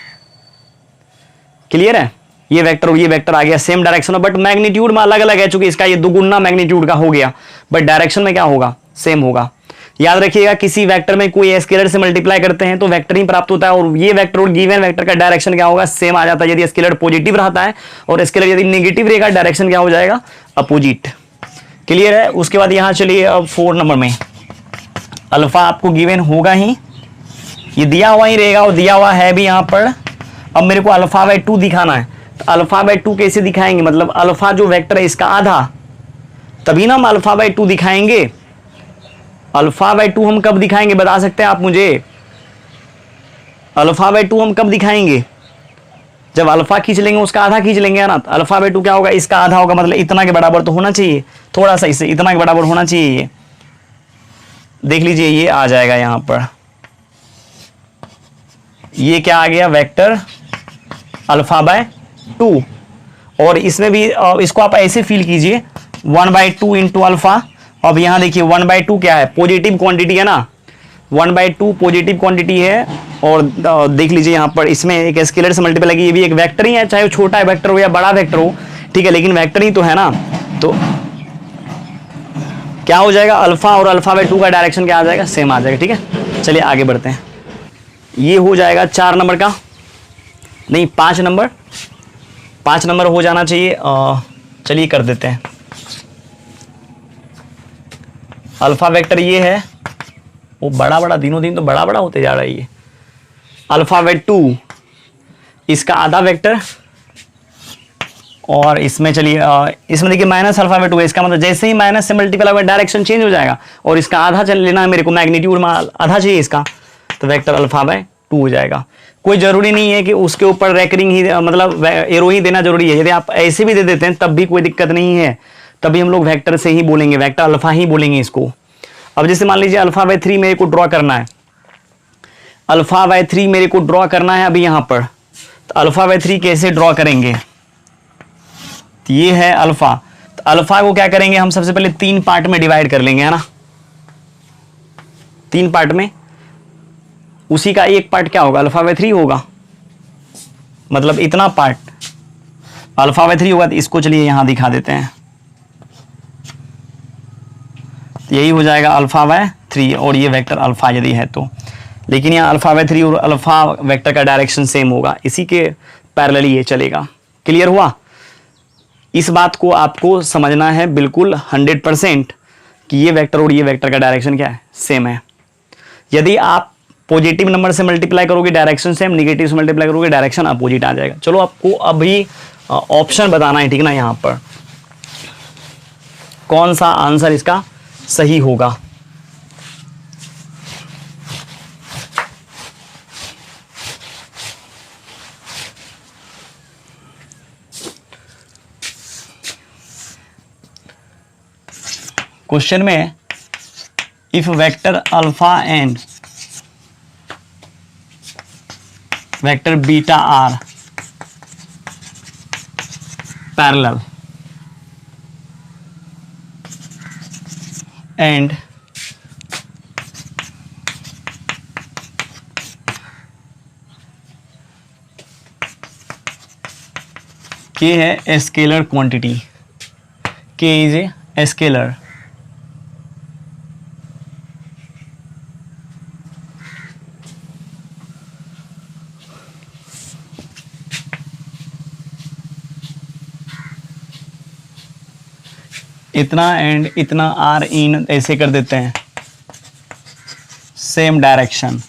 क्लियर है, ये वेक्टर और ये वेक्टर आ गया सेम डायरेक्शन में, बट मैग्नीट्यूड में अलग अलग है, चूंकि इसका ये दुगुना मैग्नीट्यूड का हो गया, बट डायरेक्शन में क्या होगा, सेम होगा। याद रखिएगा किसी वेक्टर में कोई स्केलर से मल्टीप्लाई करते हैं तो वेक्टर ही प्राप्त होता है, और ये वेक्टर और गिवन वेक्टर का डायरेक्शन क्या होगा, सेम आ जाता है। यदि स्केलर पॉजिटिव रहता है और स्केलर यदि नेगेटिव रहेगा, डायरेक्शन क्या हो जाएगा, अपोजिट। क्लियर है। उसके बाद यहां चलिए अब 4 नंबर में, अल्फा आपको गिवन होगा ही, ये दिया हुआ ही रहेगा और दिया हुआ है भी यहां पर। अब मेरे को अल्फा बाय 2 दिखाना है, तो अल्फा बाय 2 कैसे दिखाएंगे, मतलब अल्फा जो वेक्टर है इसका आधा, तभी ना हम अल्फा बाय 2 दिखाएंगे। अल्फा बाय 2 हम कब दिखाएंगे, बता सकते हैं आप मुझे, अल्फा बाय 2 हम कब दिखाएंगे, जब अल्फा खींच लेंगे उसका आधा खींच लेंगे ना, तो अल्फा बाय 2 क्या होगा, इसका आधा होगा, मतलब इतना के बराबर तो होना चाहिए, थोड़ा सा इससे इतना के बराबर होना चाहिए। ये देख लीजिए ये आ जाएगा यहां पर, ये क्या आ गया, वेक्टर अल्फा बाय 2। और इसमें भी इसको आप ऐसे फील कीजिए 1/2 इंटू अल्फा। अब यहां देखिए 1/2 क्या है, पॉजिटिव क्वांटिटी है ना, 1/2 पॉजिटिव क्वांटिटी है। और देख लीजिए यहां पर इसमें एक स्केलर से मल्टीप्लाई लगी, ये भी एक वेक्टर ही है, चाहे वो छोटा वेक्टर हो या बड़ा वेक्टर हो, ठीक है, लेकिन वेक्टर ही तो है ना। तो क्या हो जाएगा, अल्फा और अल्फा बाय 2 का डायरेक्शन क्या आ जाएगा, सेम आ जाएगा। ठीक है, चलिए आगे बढ़ते हैं। ये हो जाएगा 4 नंबर का, नहीं 5 नंबर, 5 नंबर हो जाना चाहिए। चलिए कर देते हैं। अल्फा वेक्टर ये है, वो बड़ा बड़ा दिनों दिन तो बड़ा बड़ा होते जा रहा है। ये अल्फा बाय 2, इसका आधा वेक्टर, और इसमें चलिए इसमें देखिए माइनस अल्फा बाय 2 है, इसका मतलब जैसे ही माइनस से मल्टीप्लाई होगा डायरेक्शन चेंज हो जाएगा, और इसका आधा चल लेना है मेरे को, मैग्नीट्यूड में आधा चाहिए इसका, तो वेक्टर अल्फा बाय 2 हो जाएगा। कोई जरूरी नहीं है कि उसके ऊपर रेकरिंग ही, मतलब एरो ही देना जरूरी है। यदि आप ऐसे भी दे देते हैं तब भी कोई दिक्कत नहीं है, तभी हम लोग वेक्टर से ही बोलेंगे, वेक्टर अल्फा ही बोलेंगे इसको। अब जैसे मान लीजिए अल्फा बाय 3 मेरे को ड्रॉ करना है, अल्फा बाय 3 मेरे को ड्रॉ करना है अभी यहां पर, तो अल्फा बाय 3 कैसे ड्रॉ करेंगे, तो ये है अल्फा, तो अल्फा को क्या करेंगे हम, सबसे पहले 3 पार्ट में डिवाइड कर लेंगे, है ना, 3 पार्ट में, उसी का एक पार्ट क्या होगा, अल्फा बाय 3 होगा, मतलब इतना पार्ट अल्फा बाय 3 होगा। तो इसको चलिए यहां दिखा देते हैं, यही हो जाएगा अल्फा बाय 3, और ये वेक्टर अल्फा यदि है तो, लेकिन यहाँ अल्फा बाय 3 और अल्फा वेक्टर का डायरेक्शन सेम होगा, इसी के पैरेलल ये चलेगा। क्लियर हुआ। इस बात को आपको समझना है बिल्कुल 100% कि ये वेक्टर और ये वेक्टर का डायरेक्शन क्या है, सेम है। यदि आप पॉजिटिव नंबर से मल्टीप्लाई करोगे डायरेक्शन सेम, निगेटिव से मल्टीप्लाई करोगे डायरेक्शन अपोजिट आ जाएगा। चलो आपको अभी ऑप्शन बताना है, ठीक ना, यहाँ पर कौन सा आंसर इसका सही होगा। क्वेश्चन में if vector alpha and vector beta are parallel and K है scalar quantity, K is a scalar, इतना एंड इतना आर इन ऐसे कर देते हैं same direction.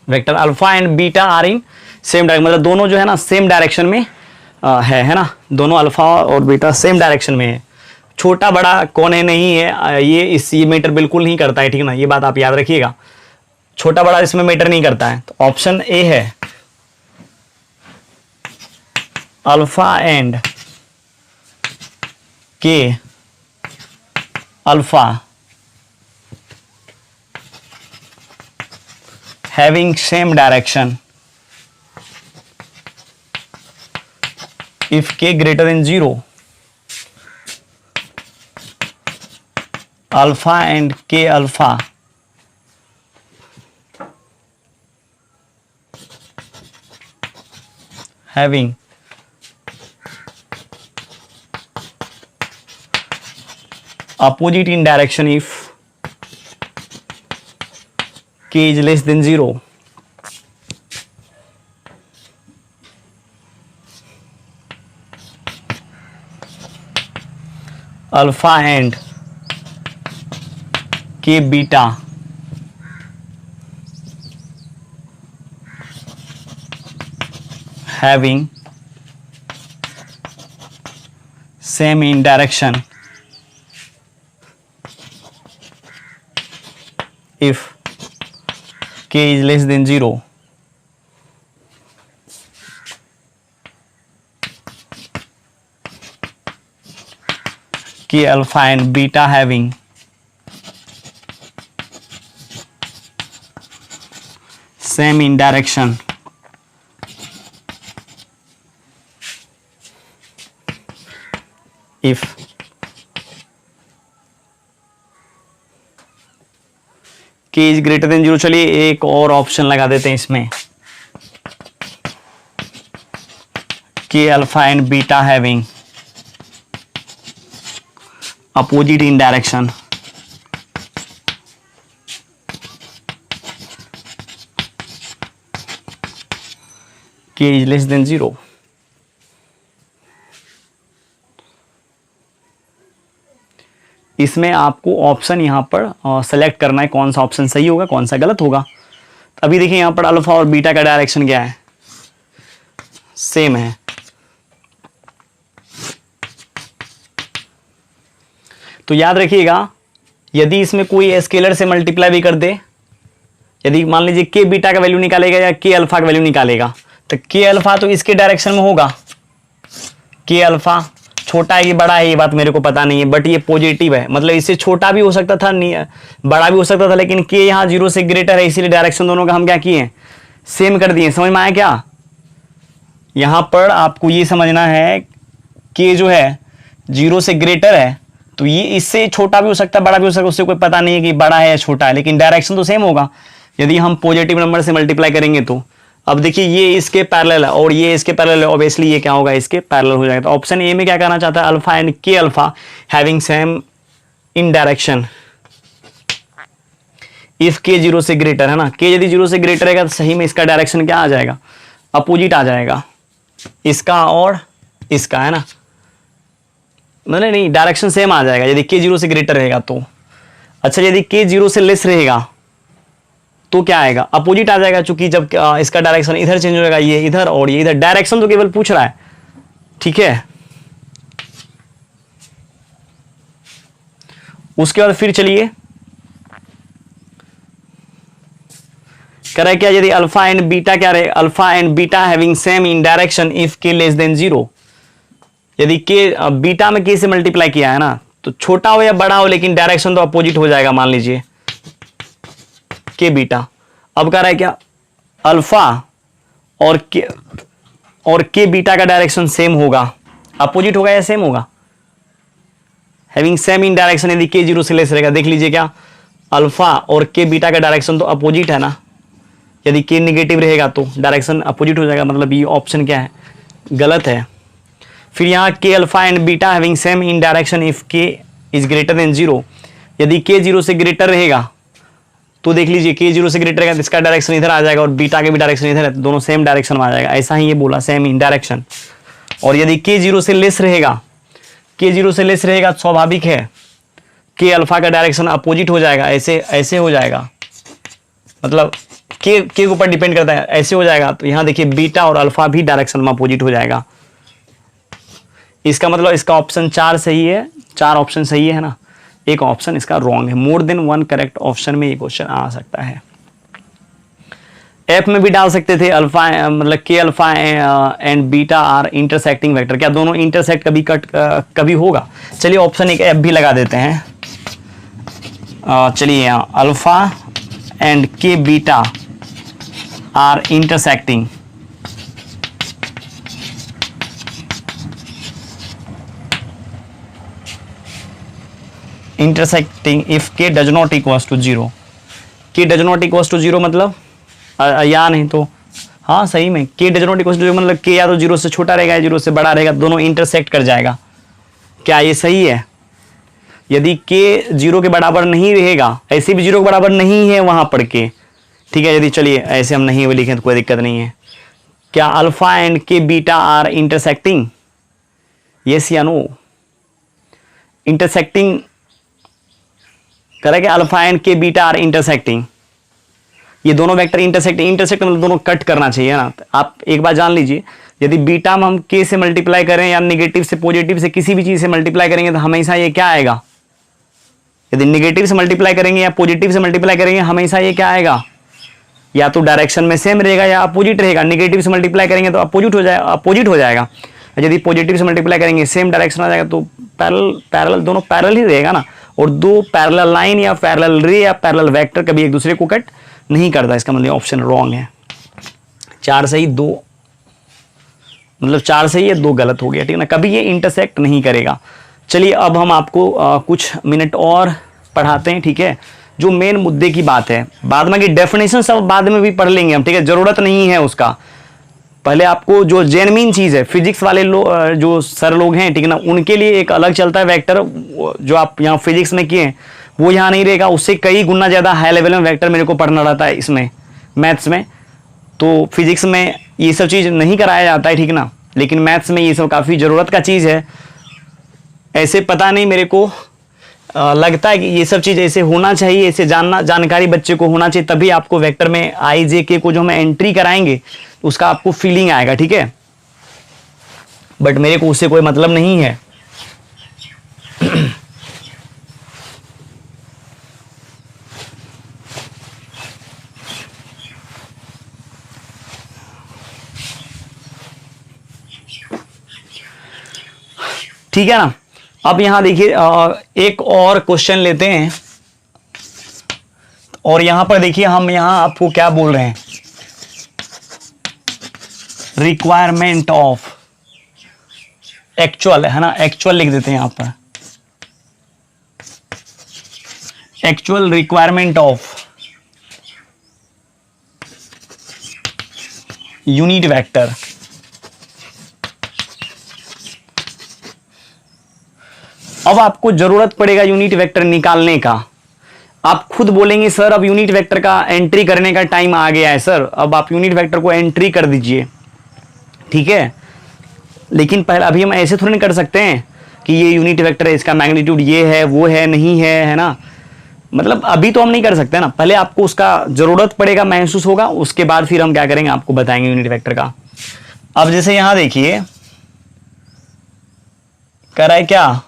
Vector alpha and beta are in same direction, मतलब दोनों जो है ना सेम डायरेक्शन में है ना, दोनों अल्फा और बीटा सेम डायरेक्शन में है। छोटा बड़ा कौन है नहीं है, ये मैटर बिल्कुल नहीं करता है, ठीक ना, ये बात आप याद रखिएगा। छोटा बड़ा इसमें मैटर नहीं करता है। तो ऑप्शन ए है alpha and k alpha having same direction if k greater than 0, alpha and k alpha having opposite in direction if k is less than 0, alpha and k beta having same in direction if k is less than 0, k alpha and beta having same in direction if k is greater than 0। चलिए एक और option लगा देते हैं इसमें, k alpha and beta having opposite in direction k is less than 0। इसमें आपको option यहाँ पर सेलेक्ट करना है, कौन सा ऑप्शन सही होगा कौन सा गलत होगा। तो अभी देखिए यहाँ पर अल्फा और बीटा का डायरेक्शन क्या है, सेम है। तो याद रखिएगा यदि इसमें कोई स्केलर से मल्टीप्लाई भी कर दे, यदि मान लीजिए के बीटा का वैल्यू निकालेगा या के अल्फा का वैल्यू निकालेगा, तो के अल्फा तो इसके डायरेक्शन में होगा। के अल्फा छोटा है कि बड़ा है ये बात मेरे को पता नहीं है, बट ये पॉजिटिव है, मतलब इससे छोटा भी हो सकता था, बड़ा भी हो सकता था, लेकिन के यहाँ 0 से ग्रेटर है, इसीलिए डायरेक्शन दोनों का हम क्या किए, सेम कर दिए। समझ में आया क्या? यहाँ पर आपको ये समझना है के जो है 0 से ग्रेटर है, तो ये इससे छोटा भी हो सकता है बड़ा भी हो सकता है, उससे कोई पता नहीं है कि बड़ा है या छोटा है, लेकिन डायरेक्शन तो सेम होगा यदि हम पॉजिटिव नंबर से मल्टीप्लाई करेंगे तो। अब देखिए ये इसके पैरेलल है और ये इसके पैरेलल है, ऑब्वियसली ये क्या होगा, इसके पैरेलल हो जाएगा। तो ऑप्शन ए में क्या कहना चाहता है, alpha and k alpha having same in direction if के 0 से ग्रेटर है ना, के यदि 0 से ग्रेटर रहेगा तो सही में इसका डायरेक्शन क्या आ जाएगा, अपोजिट आ जाएगा इसका और इसका, है ना, मतलब नहीं डायरेक्शन सेम आ जाएगा यदि k 0 से ग्रेटर रहेगा तो। अच्छा यदि k 0 से लेस रहेगा तो क्या आएगा, अपोजिट आ जाएगा, चूंकि जब इसका डायरेक्शन इधर चेंज हो जाएगा, ये इधर और ये इधर, डायरेक्शन तो केवल पूछ रहा है, ठीक है। उसके बाद फिर चलिए कह रहा है क्या, यदि अल्फा एंड बीटा क्या रहे, alpha and beta having same in direction if के लेस देन 0। यदि के बीटा में के से मल्टीप्लाई किया है ना, तो छोटा हो या बड़ा हो लेकिन डायरेक्शन तो अपोजिट हो जाएगा, मान लीजिए के बीटा। अब कह रहा है क्या, अल्फा और के बीटा का डायरेक्शन सेम होगा, अपोजिट होगा या सेम होगा, हैविंग सेम इन डायरेक्शन, यदि के 0 से लेस रहेगा। देख लीजिए क्या, अल्फा और के बीटा का डायरेक्शन तो अपोजिट है ना, यदि के निगेटिव रहेगा तो डायरेक्शन अपोजिट हो जाएगा, मतलब ये ऑप्शन क्या है, गलत है। फिर यहाँ के alpha and beta having same in direction if के इज ग्रेटर देन 0। यदि के 0 से ग्रेटर रहेगा तो देख लीजिए के 0 से ग्रेटर रहेगा तो इसका डायरेक्शन इधर आ जाएगा और बीटा के भी डायरेक्शन इधर है, तो दोनों सेम डायरेक्शन में आ जाएगा, ऐसा ही ये बोला, सेम इन डायरेक्शन। और यदि के 0 से लेस रहेगा, के 0 से लेस रहेगा स्वाभाविक है के अल्फा का डायरेक्शन अपोजिट हो जाएगा, ऐसे ऐसे हो जाएगा, मतलब के ऊपर डिपेंड करता है, ऐसे हो जाएगा। तो यहाँ देखिए बीटा और अल्फा भी डायरेक्शन में अपोजिट हो जाएगा। इसका मतलब इसका ऑप्शन 4 सही है, 4 ऑप्शन सही है ना, एक ऑप्शन इसका रॉन्ग है। मोर देन 1 करेक्ट ऑप्शन में ये क्वेश्चन आ सकता है। एफ में भी डाल सकते थे, अल्फा मतलब K alpha and beta are intersecting vector, क्या दोनों इंटरसेक्ट कभी कभी होगा। चलिए ऑप्शन एक एफ भी लगा देते हैं। चलिए यहाँ alpha and K beta are intersecting, intersecting if K does not equals to 0। K does not equals to 0 मतलब या नहीं तो हाँ सही में के डज नॉट इक्वल्स टू 0 मतलब के या तो 0 से छोटा रहेगा या 0 से बड़ा रहेगा, दोनों इंटरसेक्ट कर जाएगा। क्या ये सही है। यदि के 0 के बराबर नहीं रहेगा, ऐसे भी 0 के बराबर नहीं है वहां पर के, ठीक है। यदि चलिए ऐसे हम नहीं लिखें तो कोई दिक्कत नहीं है। क्या alpha and K beta are intersecting, yes या नो। इंटरसेक्टिंग करेगा, alpha and K beta are intersecting, ये दोनों वेक्टर इंटरसेक्ट मतलब दोनों कट करना चाहिए ना। आप एक बार जान लीजिए, यदि बीटा में हम के से मल्टीप्लाई करें या निगेटिव से पॉजिटिव से किसी भी चीज से मल्टीप्लाई करेंगे तो हमेशा ये क्या आएगा, यदि निगेटिव से मल्टीप्लाई करेंगे या पॉजिटिव से मल्टीप्लाई करेंगे हमेशा ये क्या आएगा, या तो डायरेक्शन में सेम रहेगा या अपोजिट रहेगा। निगेटिव से मल्टीप्लाई करेंगे तो अपोजिट हो जाएगा, यदि पॉजिटिव से मल्टीप्लाई करेंगे सेम डायरेक्शन आ जाएगा, तो पैरेलल दोनों पैरेलल ही रहेगा ना। और दो पैरेलल लाइन या पैरेलल रे या पैरेलल वेक्टर कभी एक दूसरे को कट नहीं करता, इसका मतलब ऑप्शन रॉन्ग है। 4 सही 2 मतलब 4 सही है 2 गलत हो गया, ठीक है ना, कभी ये इंटरसेक्ट नहीं करेगा। चलिए अब हम आपको कुछ मिनट और पढ़ाते हैं, ठीक है। जो मेन मुद्दे की बात है, बाद में की डेफिनेशन सब बाद में भी पढ़ लेंगे हम, ठीक है, जरूरत नहीं है उसका। पहले आपको जो जेन्युइन चीज है, फिजिक्स वाले लोग जो सर लोग हैं, ठीक है ना, उनके लिए एक अलग चलता है वेक्टर, जो आप यहाँ फिजिक्स में किए वो यहाँ नहीं रहेगा, उससे कई गुना ज्यादा हाई लेवल में वेक्टर मेरे को पढ़ना रहता है इसमें मैथ्स में। तो फिजिक्स में ये सब चीज नहीं कराया जाता है, ठीक ना, लेकिन मैथ्स में ये सब काफी जरूरत का चीज है। ऐसे पता नहीं मेरे को लगता है कि ये सब चीज ऐसे होना चाहिए, ऐसे जानकारी बच्चे को होना चाहिए, तभी आपको वेक्टर में आई जे के को जो हम एंट्री कराएंगे उसका आपको फीलिंग आएगा, ठीक है। बट मेरे को उससे कोई मतलब नहीं है। ठीक है ना। अब यहां देखिए एक और क्वेश्चन लेते हैं, और यहां पर देखिए हम यहां आपको क्या बोल रहे हैं, रिक्वायरमेंट ऑफ एक्चुअल, है ना, एक्चुअल लिख देते हैं यहां पर, actual requirement of unit vector. अब आपको जरूरत पड़ेगा यूनिट वेक्टर निकालने का। आप खुद बोलेंगे सर अब यूनिट वेक्टर का एंट्री करने का टाइम आ गया है सर, अब आप यूनिट वेक्टर को एंट्री कर दीजिए, ठीक है। लेकिन पहले अभी हम ऐसे थोड़ी नहीं कर सकते हैं कि ये यूनिट वेक्टर है, इसका मैग्नीट्यूड ये है, वो है, नहीं है ना। मतलब अभी तो हम नहीं कर सकते ना, पहले आपको उसका जरूरत पड़ेगा, महसूस होगा, उसके बाद फिर हम क्या करेंगे, आपको बताएंगे यूनिट वेक्टर का। अब जैसे यहां देखिए कह रहा है क्या,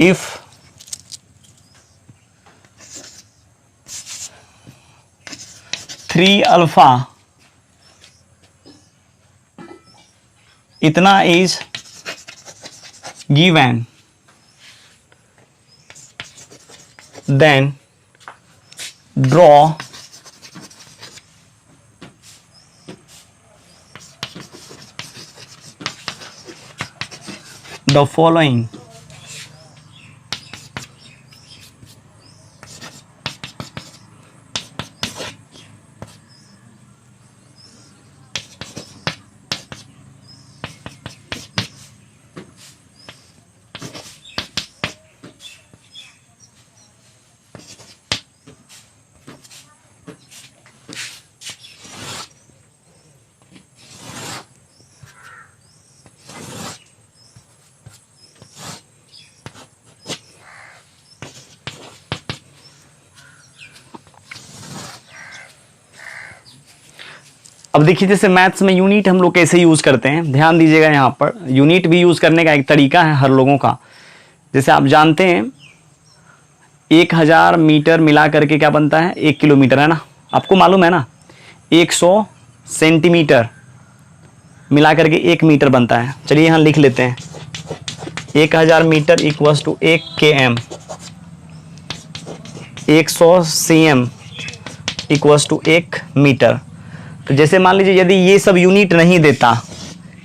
इफ थ्री अल्फा इतना is given, then draw the following अब देखिए जैसे मैथ्स में यूनिट हम लोग कैसे यूज करते हैं, ध्यान दीजिएगा। यहाँ पर यूनिट भी यूज करने का एक तरीका है हर लोगों का। जैसे आप जानते हैं 1000 मीटर मिला करके क्या बनता है, 1 किलोमीटर, है ना। आपको मालूम है ना 100 सेंटीमीटर मिला करके 1 मीटर बनता है। चलिए यहाँ लिख लेते हैं 1000 meter equals to 1 km, 100 cm equals to 1 meter. तो जैसे मान लीजिए यदि ये सब यूनिट नहीं देता,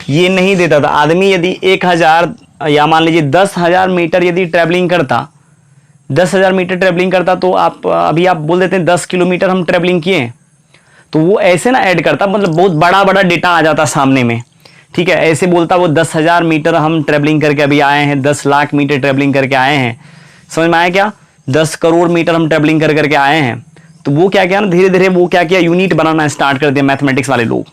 ये नहीं देता था, आदमी यदि 1000 या मान लीजिए 10,000 मीटर यदि ट्रैवलिंग करता, 10,000 मीटर ट्रैवलिंग करता, तो आप अभी आप बोल देते हैं 10 किलोमीटर हम ट्रैवलिंग किए, तो वो ऐसे ना ऐड करता, मतलब बहुत बड़ा बड़ा डेटा आ जाता सामने में, ठीक है। ऐसे बोलता वो 10,000 मीटर हम ट्रैवलिंग करके अभी आए हैं, 10 लाख मीटर ट्रैवलिंग करके आए हैं, समझ में आया क्या, 10 करोड़ मीटर हम ट्रैवलिंग कर करके आए हैं। तो वो क्या किया ना, धीरे धीरे वो क्या किया, यूनिट बनाना स्टार्ट कर दिया मैथमेटिक्स वाले लोग।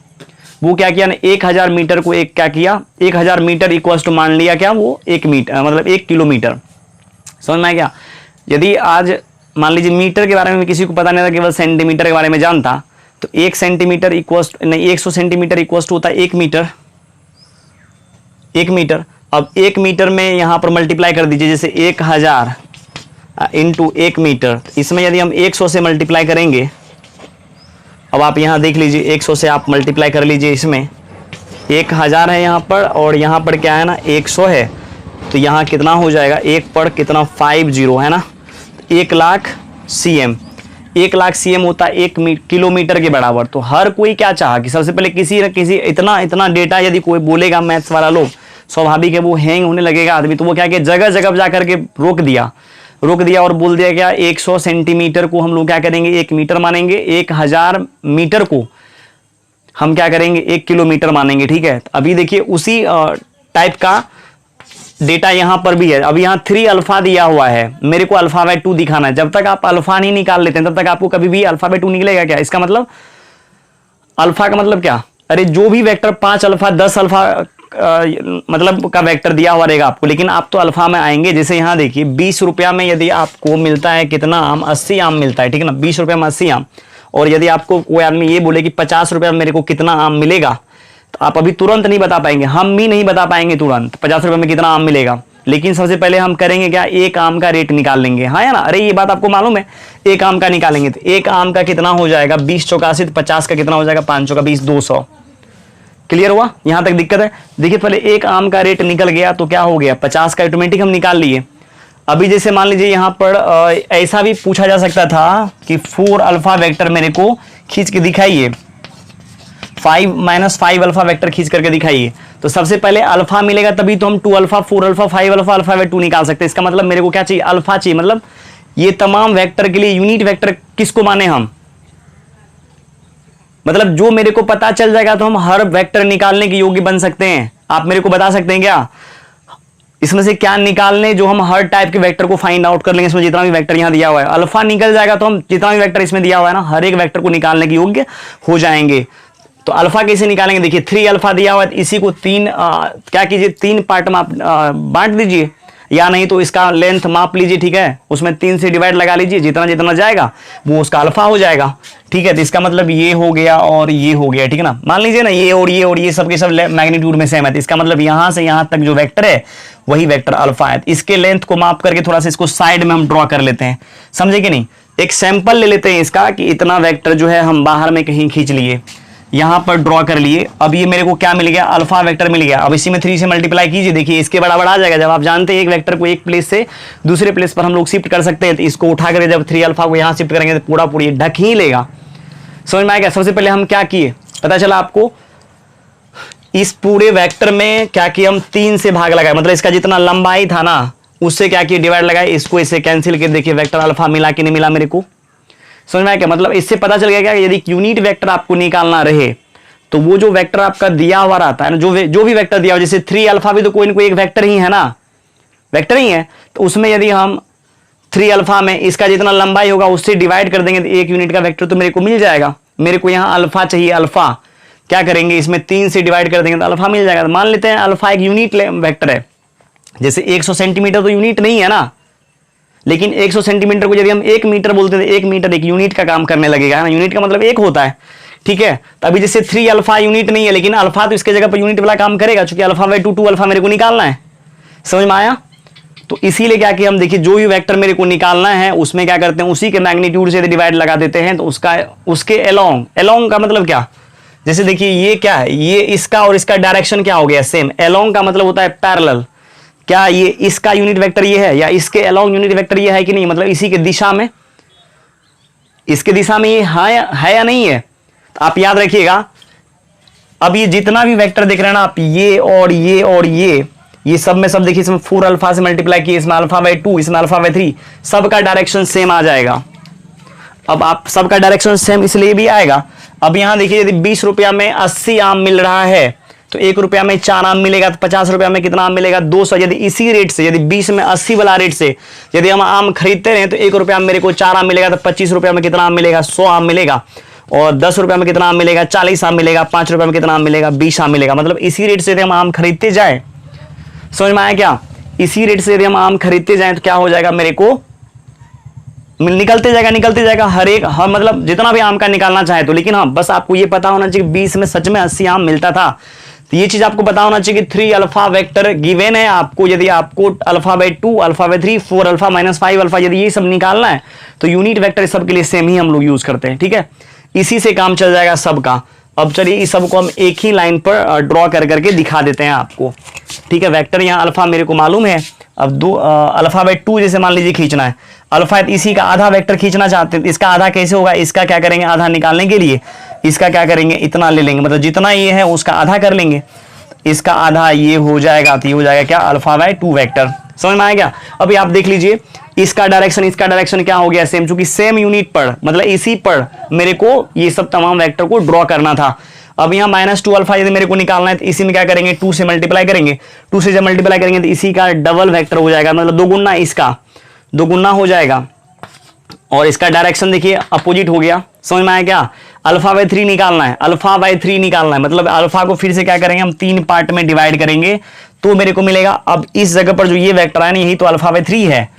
वो क्या किया ना, 1000 मीटर को एक क्या किया, 1000 मीटर इक्वल्स टू मान लिया क्या, वो 1 मीटर मतलब 1 किलोमीटर, समझ में आया क्या। यदि आज मान लीजिए मीटर के बारे में किसी को पता नहीं था, केवल सेंटीमीटर के बारे में जानता, तो 1 सेंटीमीटर इक्वल्स नहीं 100 सेंटीमीटर इक्वल्स टू होता है 1 मीटर, 1 मीटर। अब 1 मीटर में यहाँ पर मल्टीप्लाई कर दीजिए, जैसे 1000 इंटू 1 मीटर, इसमें यदि हम 100 से मल्टीप्लाई करेंगे, अब आप यहाँ देख लीजिए 100 से आप मल्टीप्लाई कर लीजिए, इसमें 1000 है यहाँ पर और यहाँ पर क्या है ना 100 है, तो यहाँ कितना हो जाएगा, 1 पर कितना 50 है ना, 1 लाख cm, 1 लाख cm होता है 1 किलोमीटर के बराबर। तो हर कोई क्या चाहा कि सबसे पहले किसी न किसी इतना इतना डेटा यदि कोई बोलेगा मैथ्स वाला लोग, स्वाभाविक है वो हैंग होने लगेगा आदमी। तो वो क्या किया, जगह जगह जा करके रोक दिया और बोल दिया क्या, 100 सेंटीमीटर को हम लोग क्या करेंगे 1 मीटर मानेंगे, 1000 मीटर को हम क्या करेंगे 1 किलोमीटर मानेंगे, ठीक है। अभी देखिए उसी टाइप का डेटा यहां पर भी है। अब यहाँ 3 अल्फा दिया हुआ है, मेरे को अल्फा/2 दिखाना है। जब तक आप अल्फा नहीं निकाल लेते हैं तब तक आपको कभी भी अल्फा/2 निकलेगा क्या। इसका मतलब अल्फा का मतलब क्या, अरे जो भी वेक्टर 5 अल्फा 10 अल्फा मतलब का वेक्टर दिया हुआ रहेगा आपको, लेकिन आप तो अल्फा में आएंगे। जैसे यहाँ देखिए 20 रुपया में यदि आपको मिलता है कितना आम, 80 आम मिलता है, ठीक है ना, 20 रुपया में 80 आम। और यदि आपको कोई आदमी ये बोले कि 50 रुपया में मेरे को कितना आम मिलेगा, तो आप अभी तुरंत नहीं बता पाएंगे, हम भी नहीं बता पाएंगे तुरंत 50 रुपये में कितना आम मिलेगा। लेकिन सबसे पहले हम करेंगे क्या, एक आम का रेट निकाल लेंगे, हाँ या ना। अरे ये बात आपको मालूम है, एक आम का निकालेंगे तो एक आम का कितना हो जाएगा 20 चौका 80, 50 का कितना हो जाएगा 5 चौका 20, 200। क्लियर हुआ, यहां तक दिक्कत है। देखिए पहले एक आम का रेट निकल गया तो क्या हो गया, 50 का ऑटोमेटिक हम निकाल लिए। अभी जैसे मान लीजिए यहां पर ऐसा भी पूछा जा सकता था कि 4 अल्फा वेक्टर मेरे को खींच के दिखाइए, 5 अल्फा वेक्टर खींच करके दिखाइए। तो सबसे पहले अल्फा मिलेगा तभी तो हम 2 अल्फा 4 अल्फा 5 अल्फा अल्फा/2 निकाल सकते हैं। इसका मतलब मेरे को क्या चाहिए, अल्फा चाहिए। मतलब ये तमाम वेक्टर के लिए यूनिट वेक्टर किसको माने हम, मतलब जो मेरे को पता चल जाएगा तो हम हर वेक्टर निकालने के योग्य बन सकते हैं। आप मेरे को बता सकते हैं क्या इसमें से क्या निकालने, जो हम हर टाइप के वेक्टर को फाइंड आउट कर लेंगे। इसमें जितना भी वेक्टर यहां दिया हुआ है अल्फा निकल जाएगा तो हम जितना भी वेक्टर इसमें दिया हुआ है ना हर एक वेक्टर को निकालने के योग्य हो जाएंगे। तो अल्फा कैसे निकालेंगे, देखिए 3 अल्फा दिया हुआ है, इसी को क्या कीजिए 3 पार्ट में आप बांट दीजिए, या नहीं तो इसका लेंथ माप लीजिए, ठीक है, उसमें 3 से डिवाइड लगा लीजिए, जितना जितना जाएगा वो उसका अल्फा हो जाएगा, ठीक है। तो इसका मतलब ये हो गया और ये हो गया, ठीक है ना। मान लीजिए ना ये और ये सब के सब मैग्नीट्यूड में सेम है, तो इसका मतलब यहां से यहां तक जो वेक्टर है वही वेक्टर अल्फा है। इसके लेंथ को माप करके थोड़ा सा इसको साइड में हम ड्रॉ कर लेते हैं, समझे कि नहीं। एक सैंपल ले लेते हैं इसका कि इतना वेक्टर जो है हम बाहर में कहीं खींच लिए, यहां पर ड्रॉ कर लिए। अब ये मेरे को क्या मिल गया, अल्फा वेक्टर मिल गया। अब इसी में 3 से मल्टीप्लाई कीजिए, देखिए इसके बराबर आ जाएगा। जब आप जानते हैं एक वेक्टर को एक प्लेस से दूसरे प्लेस पर हम लोग शिफ्ट कर सकते हैं, तो इसको उठा कर जब 3 अल्फा को यहां शिफ्ट करेंगे तो पूरा पूरी ढक ही लेगा। समझ में आएगा। सबसे पहले हम क्या किए पता चला आपको, इस पूरे वेक्टर में क्या किया हम 3 से भाग लगाए, मतलब इसका जितना लंबाई था ना उससे क्या किया डिवाइड लगाए, इसको इससे कैंसिल कर, देखिए वेक्टर अल्फा मिला कि नहीं मिला मेरे को। समझ में आया क्या, मतलब इससे पता चल गया क्या, यदि यूनिट वेक्टर आपको निकालना रहे तो वो जो वेक्टर आपका दिया हुआ रहता है ना, जो भी वेक्टर दिया हुआ, जैसे 3 अल्फा भी तो कोई ना कोई एक वेक्टर ही है ना, वेक्टर ही है। तो उसमें यदि हम 3 अल्फा में इसका जितना लंबाई होगा उससे डिवाइड कर देंगे तो 1 यूनिट का वेक्टर तो मेरे को मिल जाएगा। मेरे को यहाँ अल्फा चाहिए, अल्फा क्या करेंगे इसमें 3 से डिवाइड कर देंगे तो अल्फा मिल जाएगा। तो मान लेते हैं अल्फा एक यूनिट वेक्टर है, जैसे 100 सेंटीमीटर तो यूनिट नहीं है ना, लेकिन 100 सेंटीमीटर को यदि हम 1 मीटर बोलते हैं तो 1 मीटर 1 यूनिट का काम करने लगेगा ना, यूनिट का मतलब 1 होता है, ठीक है। तो अभी जैसे 3 अल्फा यूनिट नहीं है, लेकिन अल्फा तो इसके जगह पर यूनिट वाला काम करेगा, क्योंकि अल्फा बाय 2 अल्फा मेरे को निकालना है। समझ में आया। तो इसीलिए क्या किया हम, देखिए जो भी वेक्टर मेरे को निकालना है उसमें क्या करते हैं, उसी के मैग्नीट्यूड से डिवाइड लगा देते हैं, तो उसके अलोंग का मतलब क्या, जैसे देखिए ये क्या है, ये इसका और इसका डायरेक्शन क्या हो गया सेम। अलोंग का मतलब होता है पैरेलल, क्या ये इसका यूनिट वेक्टर ये है या इसके अलोंग यूनिट वेक्टर ये है कि नहीं, मतलब इसी के दिशा में, इसके दिशा में ये है या नहीं है। तो आप याद रखिएगा, अब ये जितना भी वेक्टर देख रहे हैं ना आप, ये और ये और ये सब में सब देखिए, इसमें 4 अल्फा से मल्टीप्लाई किए, इसमें अल्फा बाय 2, इसमें अल्फा बाय 3, सबका डायरेक्शन सेम आ जाएगा। अब आप सबका डायरेक्शन सेम इसलिए भी आएगा, अब यहां देखिए यदि 20 रुपया में 80 आम मिल रहा है तो 1 रुपया में 4 आम मिलेगा, तो 50 रुपया में कितना आम मिलेगा, 200। यदि इसी रेट से, यदि 20 में 80 वाला रेट से यदि हम आम खरीदते रहे तो 1 रुपया में मेरे को 4 आम मिलेगा, तो 25 रुपया में कितना आम मिलेगा, 100 आम मिलेगा। और 10 रुपया में कितना आम मिलेगा, 40 आम मिलेगा। 5 रुपया में कितना आम मिलेगा, 20 आम मिलेगा। मतलब इसी रेट से यदि हम आम खरीदते जाए, समझ में आया क्या, इसी रेट से यदि हम आम खरीदते जाए तो क्या हो जाएगा, मेरे को निकलते जाएगा हर एक, हाँ मतलब जितना भी आम का निकालना चाहे तो। लेकिन हाँ बस आपको ये पता होना चाहिए 20 में सच में 80 आम मिलता था, तो ये चीज आपको पता होना चाहिए कि 3 अल्फा वेक्टर गिवन है आपको। यदि आपको alpha by 2, alpha by 3, 4 alpha minus 5 alpha यदि ये सब निकालना है तो यूनिट वेक्टर सब के लिए सेम ही हम लोग यूज करते हैं, ठीक है। इसी से काम चल जाएगा सबका। अब चलिए इस सबको हम एक ही लाइन पर ड्रॉ कर करके दिखा देते हैं आपको, ठीक है। वेक्टर यहाँ अल्फा मेरे को मालूम है, अब अल्फा बाय 2 जैसे मान लीजिए खींचना है, अल्फा इसी का आधा वेक्टर खींचना चाहते हैं, इसका आधा कैसे होगा, इसका क्या करेंगे आधा निकालने के लिए इसका क्या करेंगे इतना ले लेंगे, मतलब जितना ये है उसका आधा कर लेंगे, इसका आधा ये हो जाएगा, तो ये हो जाएगा क्या अल्फा बाय 2 वेक्टर। समझ में आया क्या। अभी आप देख लीजिए इसका डायरेक्शन क्या हो गया सेम, चूंकि सेम यूनिट पर मतलब इसी पर मेरे को ये सब तमाम वेक्टर को ड्रॉ करना था। अब यहाँ -2 अल्फा यदि मेरे को निकालना है तो इसी में क्या करेंगे 2 से मल्टीप्लाई करेंगे, 2 से जब मल्टीप्लाई करेंगे तो इसी का डबल वेक्टर हो जाएगा, मतलब दोगुना, इसका दोगुना हो जाएगा। और इसका डायरेक्शन देखिए अपोजिट हो गया। समझ में आया क्या। अल्फा बाय 3 निकालना है, अल्फा बाय 3 निकालना है, मतलब अल्फा को फिर से क्या करेंगे हम 3 पार्ट में डिवाइड करेंगे तो मेरे को मिलेगा। अब इस जगह पर जो ये वेक्टर है ना यही तो अल्फा बाय 3 है।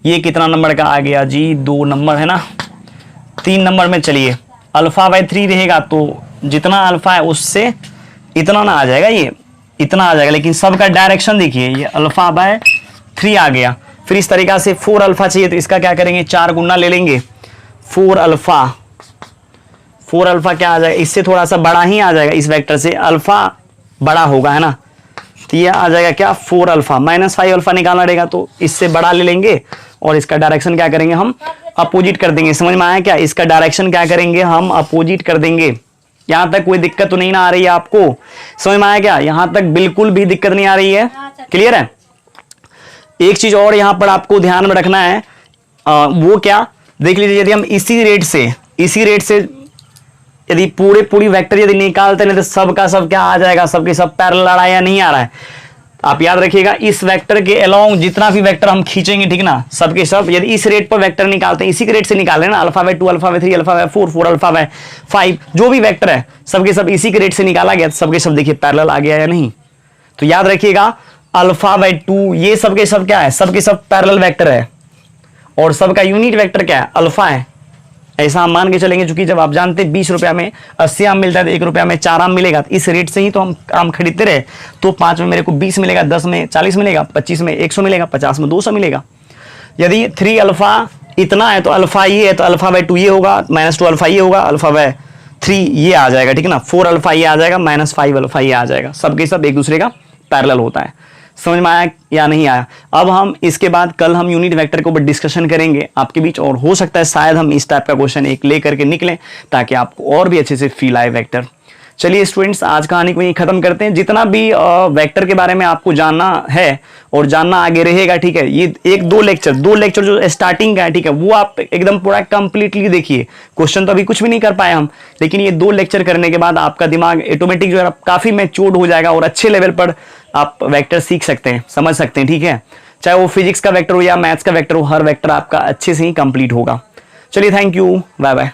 ये कितना नंबर का आ गया जी, 2 नंबर है ना, 3 नंबर में। चलिए अल्फा बाय 3 रहेगा तो जितना अल्फा है उससे इतना ना आ जाएगा, ये इतना आ जाएगा, लेकिन सबका डायरेक्शन देखिए ये अल्फा बाय 3 आ गया। फिर इस तरीका से 4 अल्फा चाहिए तो इसका क्या करेंगे 4 गुना ले लेंगे, 4 अल्फा क्या आ जाएगा, इससे थोड़ा सा बड़ा ही आ जाएगा, इस वेक्टर से अल्फा बड़ा होगा है ना, तो ये आ जाएगा क्या 4 अल्फा। -5 अल्फा निकालना रहेगा तो इससे बड़ा ले लेंगे और इसका डायरेक्शन क्या करेंगे हम अपोजिट कर देंगे। समझ में आया क्या, इसका डायरेक्शन क्या करेंगे हम अपोजिट कर देंगे। यहां तक कोई दिक्कत तो नहीं ना आ रही है आपको, समझ में आया क्या, यहां तक बिल्कुल भी दिक्कत नहीं आ रही है, क्लियर है। एक चीज और यहां पर आपको ध्यान में रखना है, वो क्या देख लीजिए, यदि हम इसी रेट से यदि पूरी वेक्टर यदि निकालते नहीं तो सब का सब क्या आ जाएगा, सबके सब पैरेलल आ रहा है या नहीं आ रहा है। आप याद रखिएगा इस वेक्टर के अलोंग जितना भी वेक्टर हम खींचेंगे, ठीक ना, सबके सब यदि इस रेट पर वेक्टर निकालते हैं, इसी के रेट से निकाल रहे हैं ना, alpha by 2, alpha by 3, alpha by 4, 4 alpha by 5, जो भी वेक्टर है सबके सब इसी के रेट से निकाला गया, सबके सब देखिए पैरेलल आ गया या नहीं। तो याद रखिएगा अल्फा बाय 2 ये सबके सब क्या है, सबके सब पैरेलल वेक्टर है और सबका यूनिट वेक्टर क्या है, अल्फा है। ऐसा हम मान के चलेंगे, क्योंकि जब आप जानते हैं 20 रुपया में 80 आम मिलता है तो 1 रुपया में 4 आम मिलेगा, तो इस रेट से ही तो हम आम खरीदते रहे। तो 5 में मेरे को 20 मिलेगा, 10 में 40 मिलेगा, 25 में 100 मिलेगा, 50 में 200 मिलेगा। यदि 3 अल्फा इतना है तो अल्फा ये है, तो अल्फा बाय 2 ये होगा, -2 अल्फा ये होगा, अल्फा बाय 3 ये आ जाएगा, ठीक है ना, 4 अल्फा ये आ जाएगा, -5 अल्फा ये आ जाएगा। सबके सब एक दूसरे का पैरेलल होता है। समझ में आया या नहीं आया? अब हम इसके बाद कल हम यूनिट वेक्टर के ऊपर डिस्कशन करेंगे आपके बीच, और हो सकता है शायद हम इस टाइप का क्वेश्चन एक ले करके निकलें ताकि आपको और भी अच्छे से फील आए वेक्टर। चलिए स्टूडेंट्स, आज कहानी को यहीं खत्म करते हैं। जितना भी वेक्टर के बारे में आपको जानना है और जानना आगे रहेगा, ठीक है, ये दो लेक्चर जो स्टार्टिंग का है, ठीक है, वो आप एकदम पूरा कंप्लीटली देखिए। क्वेश्चन तो अभी कुछ भी नहीं कर पाए हम, लेकिन ये 2 लेक्चर करने के बाद आपका दिमाग ऑटोमेटिक जो है काफी मैच्योर्ड हो जाएगा और अच्छे लेवल पर आप वेक्टर सीख सकते हैं, समझ सकते हैं, ठीक है। चाहे वो फिजिक्स का वेक्टर हो या मैथ्स का वेक्टर हो, हर वेक्टर आपका अच्छे से ही कंप्लीट होगा। चलिए, थैंक यू, बाय बाय।